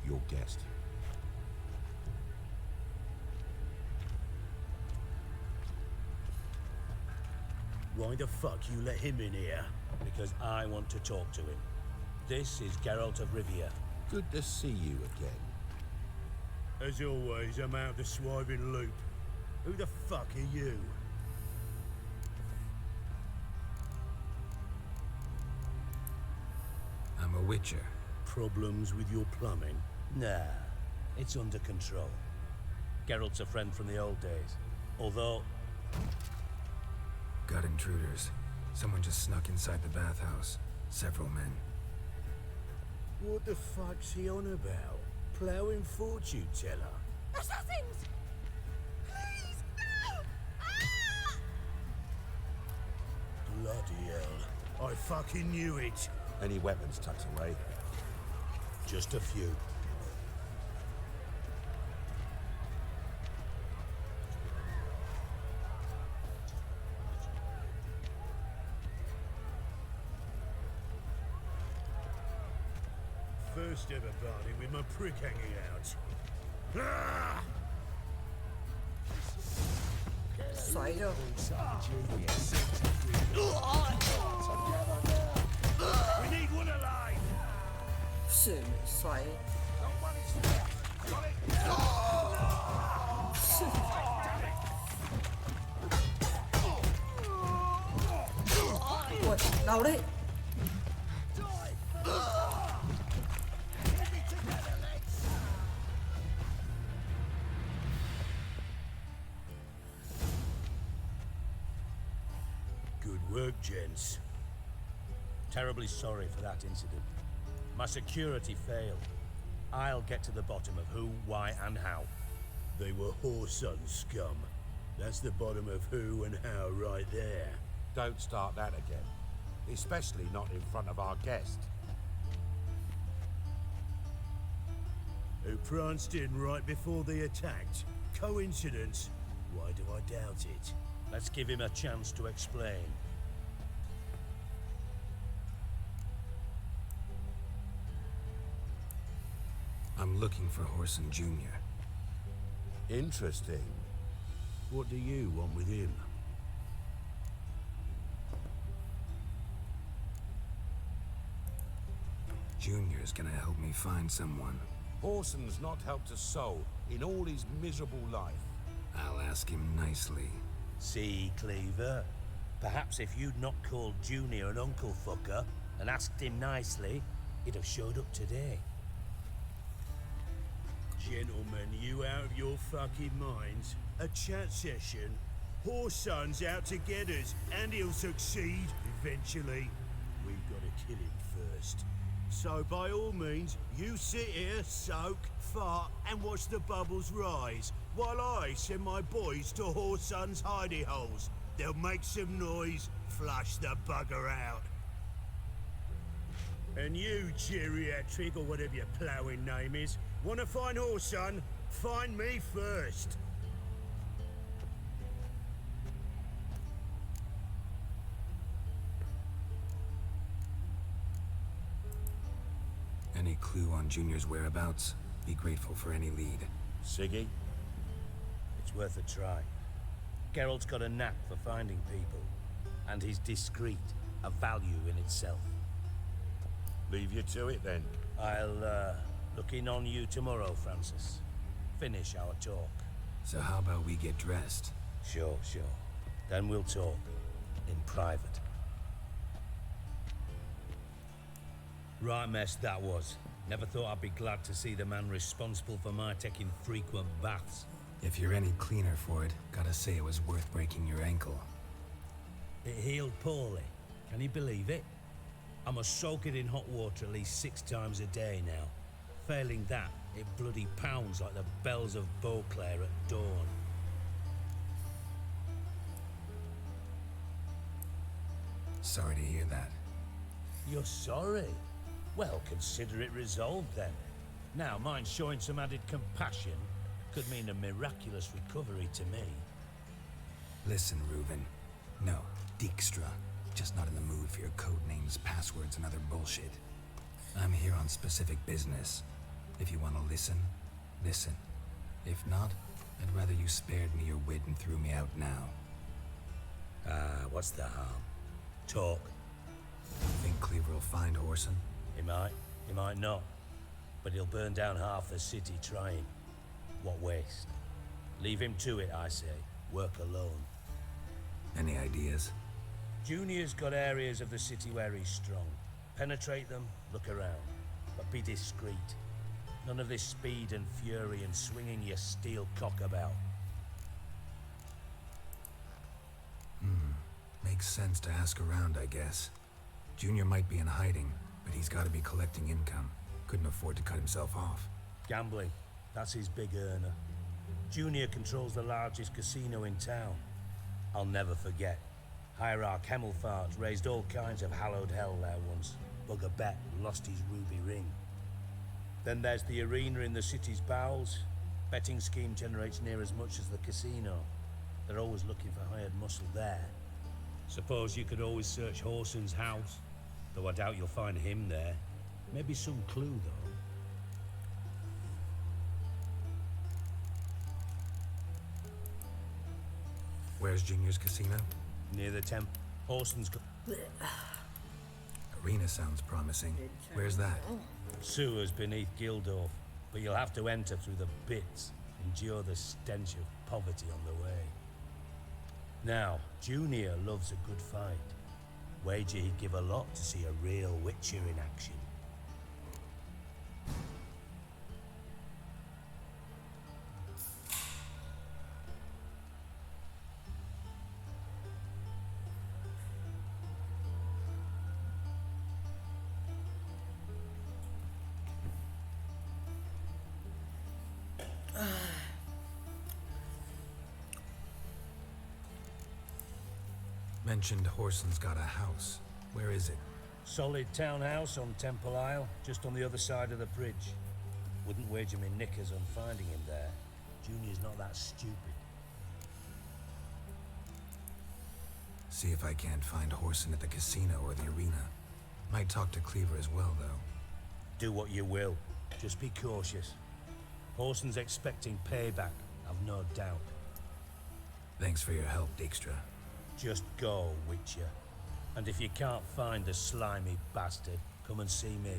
your guest. Why the fuck you let him in here? Because I want to talk to him. This is Geralt of Rivia. Good to see you again. As always, I'm out the swiving loop. Who the fuck are you? I'm a witcher. Problems with your plumbing? Nah, it's under control. Geralt's a friend from the old days. Although... Got intruders. Someone just snuck inside the bathhouse. Several men. What the fuck's he on about? Ploughing fortune teller? Assassins! Please! No! Ah! Bloody hell. I fucking knew it. Any weapons tucked away? Just a few. First ever party with my prick hanging out. Ah! Xoáy chưa? We need one alive. Xỉu xoáy. Ui, đau đấy. Good work, gents. Terribly sorry for that incident. My security failed. I'll get to the bottom of who, why, and how. They were Whoreson scum. That's the bottom of who and how right there. Don't start that again. Especially not in front of our guest. Who pranced in right before they attacked. Coincidence? Why do I doubt it? Let's give him a chance to explain. I'm looking for Whoreson Jr. Interesting. What do you want with him? Junior's gonna help me find someone. Whoreson's not helped a soul in all his miserable life. I'll ask him nicely. See, Cleaver? Perhaps if you'd not called Junior an uncle fucker and asked him nicely, he'd have showed up today. Gentlemen, you out of your fucking minds? A chat session? Whoreson's out to get us, and he'll succeed eventually. We've got to kill him first. So by all means, you sit here, soak, fart, and watch the bubbles rise, while I send my boys to Whoreson's hidey holes. They'll make some noise, flush the bugger out. And you, geriatric, or whatever your ploughing name is, want to find Whoreson? Find me first. Any clue on Junior's whereabouts? Be grateful for any lead. Siggy? It's worth a try. Geralt's got a knack for finding people. And he's discreet, a value in itself. Leave you to it then. I'll, look in on you tomorrow, Francis. finish our talk. So how about we get dressed? Sure. Then we'll talk. In private. Right mess that was. Never thought I'd be glad to see the man responsible for my taking frequent baths. If you're any cleaner for it, gotta say it was worth breaking your ankle. It healed poorly. Can you believe it? I must soak it in hot water at least 6 times a day now. Failing that, it bloody pounds like the bells of Beauclair at dawn. Sorry to hear that. You're sorry? Well, consider it resolved then. Now, mind showing some added compassion could mean a miraculous recovery to me. Listen, Reuben. No, Dijkstra. Just not in the mood for your code names, passwords, and other bullshit. I'm here on specific business. If you want to listen, listen. If not, I'd rather you spared me your wit and threw me out now. What's the harm? Talk. Think Cleaver will find Horson? He might not. But he'll burn down half the city trying. What waste? Leave him to it, I say. Work alone. Any ideas? Junior's got areas of the city where he's strong. Penetrate them, look around. But be discreet. None of this speed and fury and swinging your steel cock about. Makes sense to ask around, I guess. Junior might be in hiding, but he's gotta be collecting income. Couldn't afford to cut himself off. Gambling. That's his big earner. Junior controls the largest casino in town. I'll never forget. Hierarch Hemmelfart raised all kinds of hallowed hell there once. Bugger bet lost his ruby ring. Then there's the arena in the city's bowels. Betting scheme generates near as much as the casino. They're always looking for hired muscle there. Suppose you could always search Horson's house, though I doubt you'll find him there. Maybe some clue, though. Where's Junior's casino? Near the temp. Horson's got... Arena sounds promising. Where's that? Sewers beneath Gildorf, but you'll have to enter through the pits, endure the stench of poverty on the way. Now, Junior loves a good fight. Wager he'd give a lot to see a real Witcher in action. Mentioned Horson's got a house. Where is it? Solid townhouse on Temple Isle, just on the other side of the bridge. Wouldn't wager me knickers on finding him there. Junior's not that stupid. See if I can't find Horson at the casino or the arena. Might talk to Cleaver as well, though. Do what you will. Just be cautious. Horson's expecting payback, I've no doubt. Thanks for your help, Dijkstra. Just go, Witcher. And if you can't find the slimy bastard, come and see me.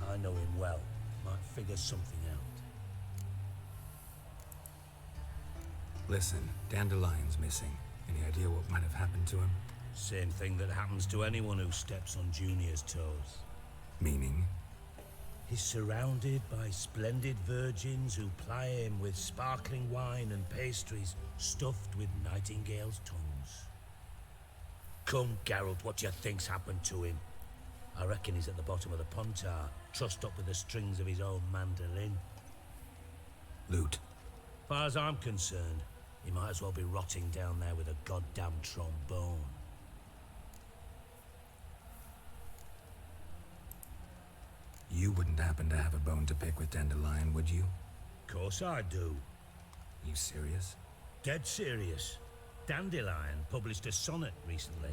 I know him well. Might figure something out. Listen, Dandelion's missing. Any idea what might have happened to him? Same thing that happens to anyone who steps on Junior's toes. Meaning? He's surrounded by splendid virgins who ply him with sparkling wine and pastries stuffed with nightingales' tongues. Come, Geralt, what do you think's happened to him? I reckon he's at the bottom of the Pontar, trussed up with the strings of his own mandolin. Loot. Far as I'm concerned, he might as well be rotting down there with a goddamn trombone. You wouldn't happen to have a bone to pick with Dandelion, would you? Course I do. You serious? Dead serious. Dandelion published a sonnet recently.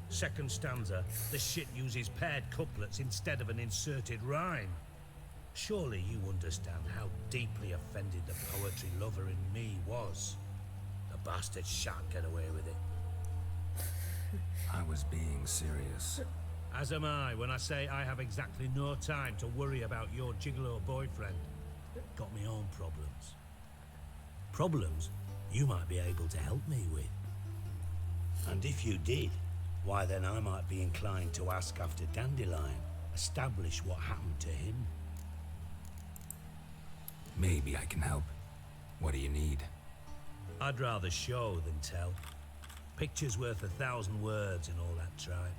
Second stanza, the shit uses paired couplets instead of an inserted rhyme. Surely you understand how deeply offended the poetry lover in me was. The bastard shan't get away with it. I was being serious. As am I when I say I have exactly no time to worry about your gigolo boyfriend. Got me own problems. Problems you might be able to help me with. And if you did, why then I might be inclined to ask after Dandelion, establish what happened to him. Maybe I can help. What do you need? I'd rather show than tell. Picture's worth 1,000 words and all that tribe.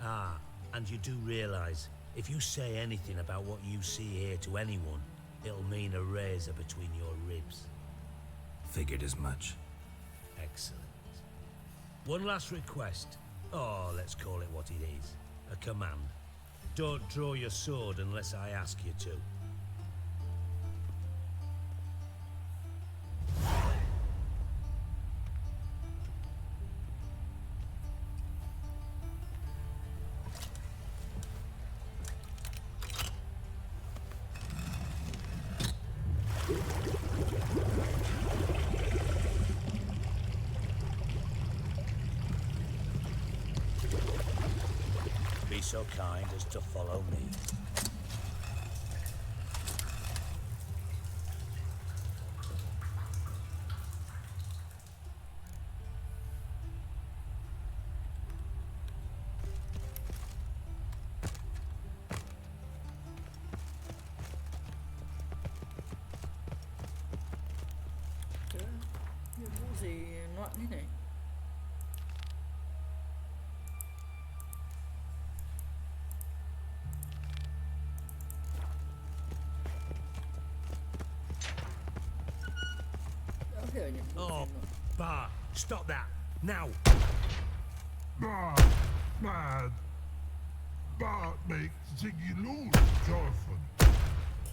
Ah, and you do realise, if you say anything about what you see here to anyone, it'll mean a razor between your ribs. Figured as much. Excellent. One last request. Oh, let's call it what it is. A command. Don't draw your sword unless I ask you to. Be so kind as to follow me. Chứ nhiệm vụ gì loạn thế này. Đỡ hiểu nhiệm vụ Oh, gì mà. Bart, stop that. Now! Bad, bad. Bart makes Ziggy lose, Jorfin.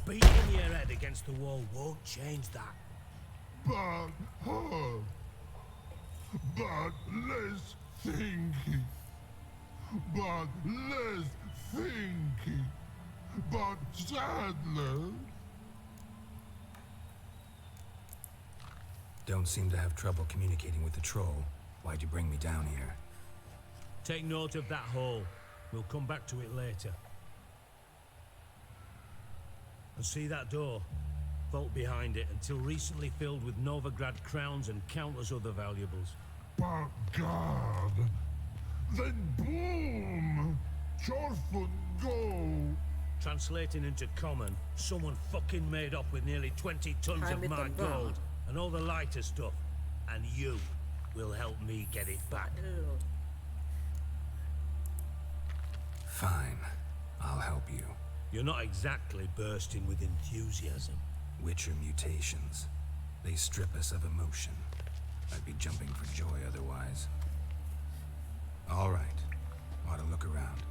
Beating your head against the wall won't change that. But hard. But less thinky. But less thinky. But sadler. Don't seem to have trouble communicating with the troll. Why'd you bring me down here? Take note of that hole. We'll come back to it later. And see that door? Vault behind it, until recently filled with Novigrad crowns and countless other valuables. But God. Then boom! Jorfin go! Translating into common, someone fucking made off with nearly 20 tons of Hai mươi my tấn vàng. gold and all the lighter stuff. And you will help me get it back. Ừ. Fine. I'll help you. You're not exactly bursting with enthusiasm. Witcher mutations. They strip us of emotion. I'd be jumping for joy otherwise. All right. Ought to look around.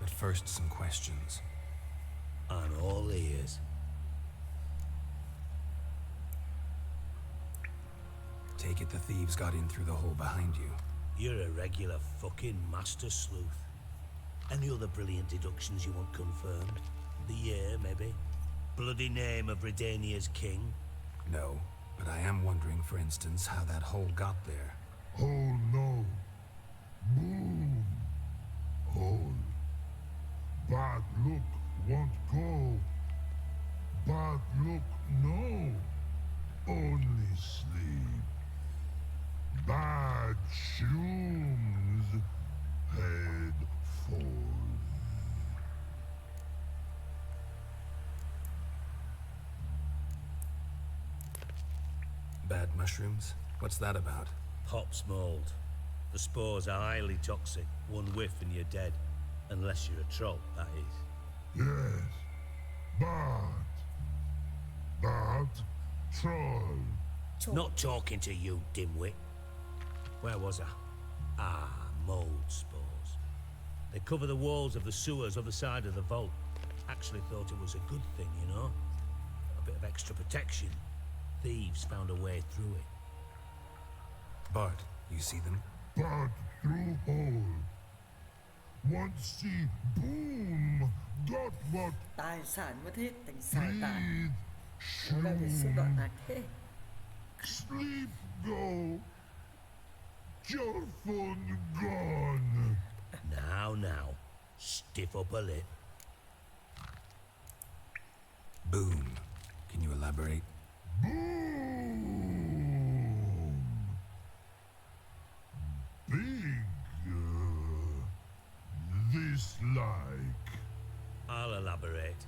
But first, some questions. I'm all ears. Take it the thieves got in through the hole behind you. You're a regular fucking master sleuth. Any other brilliant deductions you want confirmed? The year, maybe? Bloody name of Redania's king? No, but I am wondering, for instance, how that hole got there. Oh no. Boom. Hole. Bad look won't go. Bad look no. Only sleep. Bad shrooms. Head falls. Bad mushrooms? What's that about? Pop's mold. The spores are highly toxic. One whiff and you're dead. Unless you're a troll, that is. Yes. Bad. Bad troll. Not talking to you, dimwit. Where was I? Ah, mold spores. They cover the walls of the sewers other side of the vault. Actually thought it was a good thing, you know? A bit of extra protection. Thieves found a way through it. Bart, you see them? Bad through hole. Once see boom. Got what? Tài sản mất hết thành xài tàn. Breathe. Nó đang phải xúc đoạn nạc thế. Sleep go. Your phone gone. Now. Stiff up a lip. Boom. Can you elaborate? Boom. this like? I'll elaborate.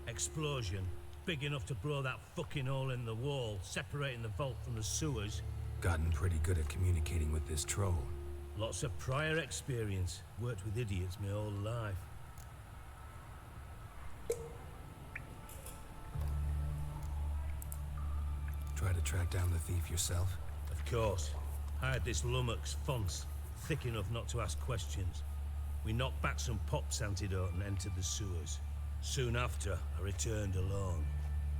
Explosion, big enough to blow that fucking hole in the wall, separating the vault from the sewers. Gotten pretty good at communicating with this troll. Lots of prior experience. Worked with idiots my whole life. Try to track down the thief yourself? Of course. I had this lummox, Fons, thick enough not to ask questions. We knocked back some Pop's antidote and entered the sewers. Soon after, I returned alone.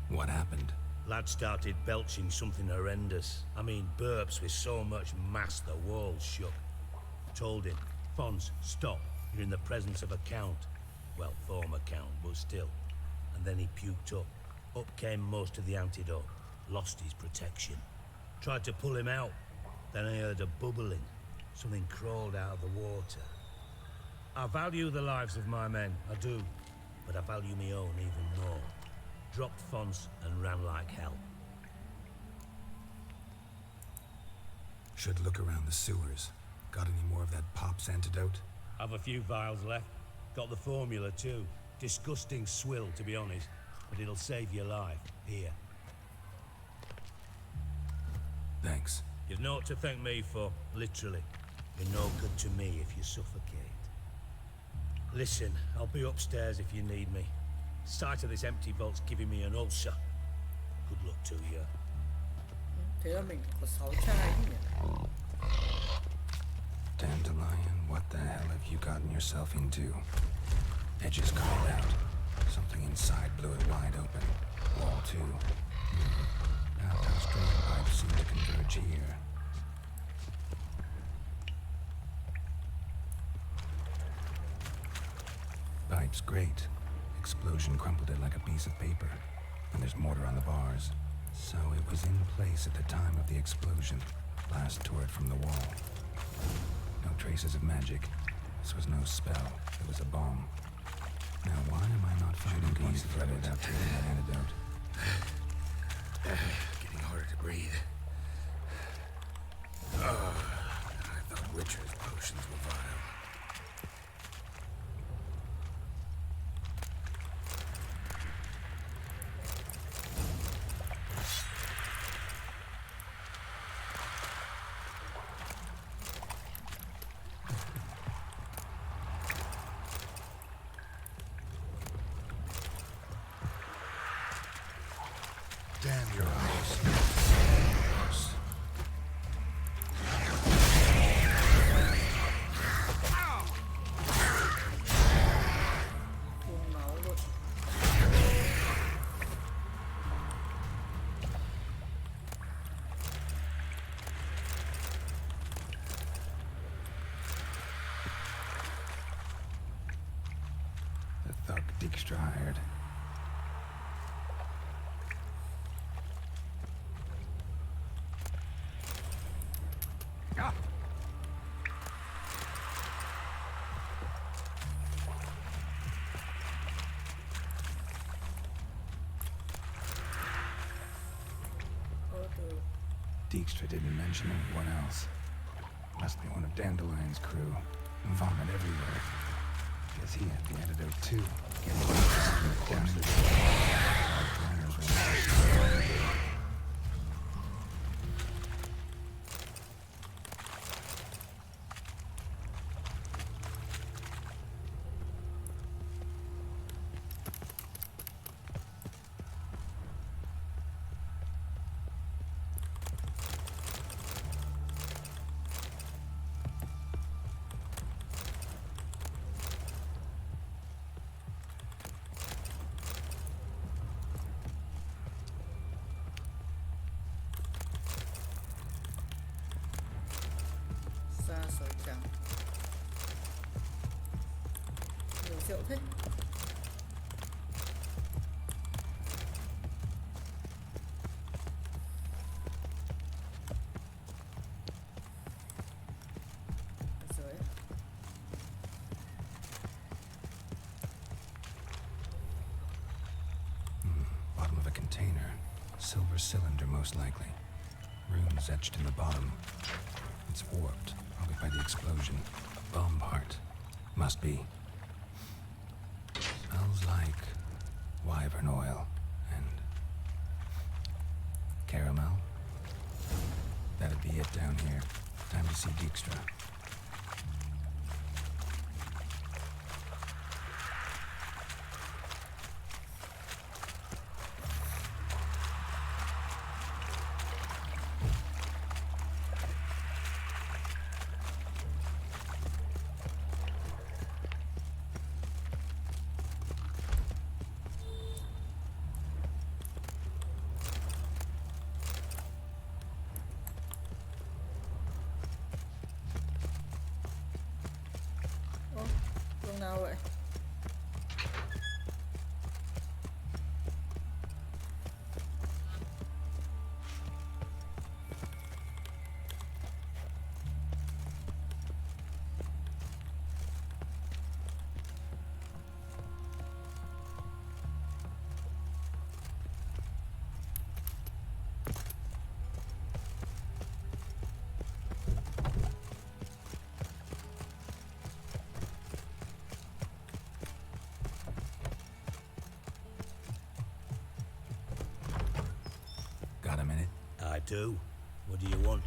What happened? Lad started belching something horrendous. I mean, burps with so much mass the walls shook. Told him, Fons, stop. You're in the presence of a count. Well, former count, but still. And then he puked up. Up came most of the antidote. Lost his protection. Tried to pull him out. Then I heard a bubbling. Something crawled out of the water. I value the lives of my men, I do. But I value my own even more. Dropped Fons and ran like hell. Should look around the sewers. Got any more of that Pop's antidote? Have a few vials left. Got the formula too. Disgusting swill, to be honest. But it'll save your life. Here. Thanks. You've naught to thank me for, literally. You're no good to me if you suffocate. Listen, I'll be upstairs if you need me. Sight of this empty vault's giving me an ulcer. Good luck to you. Thế là mình có 6 chai nhỉ? Dandelion, what the hell have you gotten yourself into? Edges called out. Something inside blew it wide open. Wall too. Outhouse drain pipes seem to converge here. Pipe's great. Explosion crumpled it like a piece of paper. And there's mortar on the bars. So it was in place at the time of the explosion. Blast tore it from the wall. No traces of magic. This was no spell. It was a bomb. Now why am I not finding these threaded out to that antidote? Getting harder to breathe. I thought Witcher's potions were vile. Damn your eyes. Uống máu luôn. The thug Dijkstra hired. Dijkstra didn't mention anyone else. Must be one of Dandelion's crew. Vomit everywhere. Guess he had the antidote too. Getting corpses. Ra sói trắng. Nhiều rượu thế. Ở dưới. Bottom of a container. Silver cylinder, most likely. Runes etched in the bottom. It's warped, probably by the explosion. Bomb part. Must be. wyvern oil and caramel. That'd be it down here. Time to see Dijkstra. Đường nào vậy? Got a minute? I do. What do you want?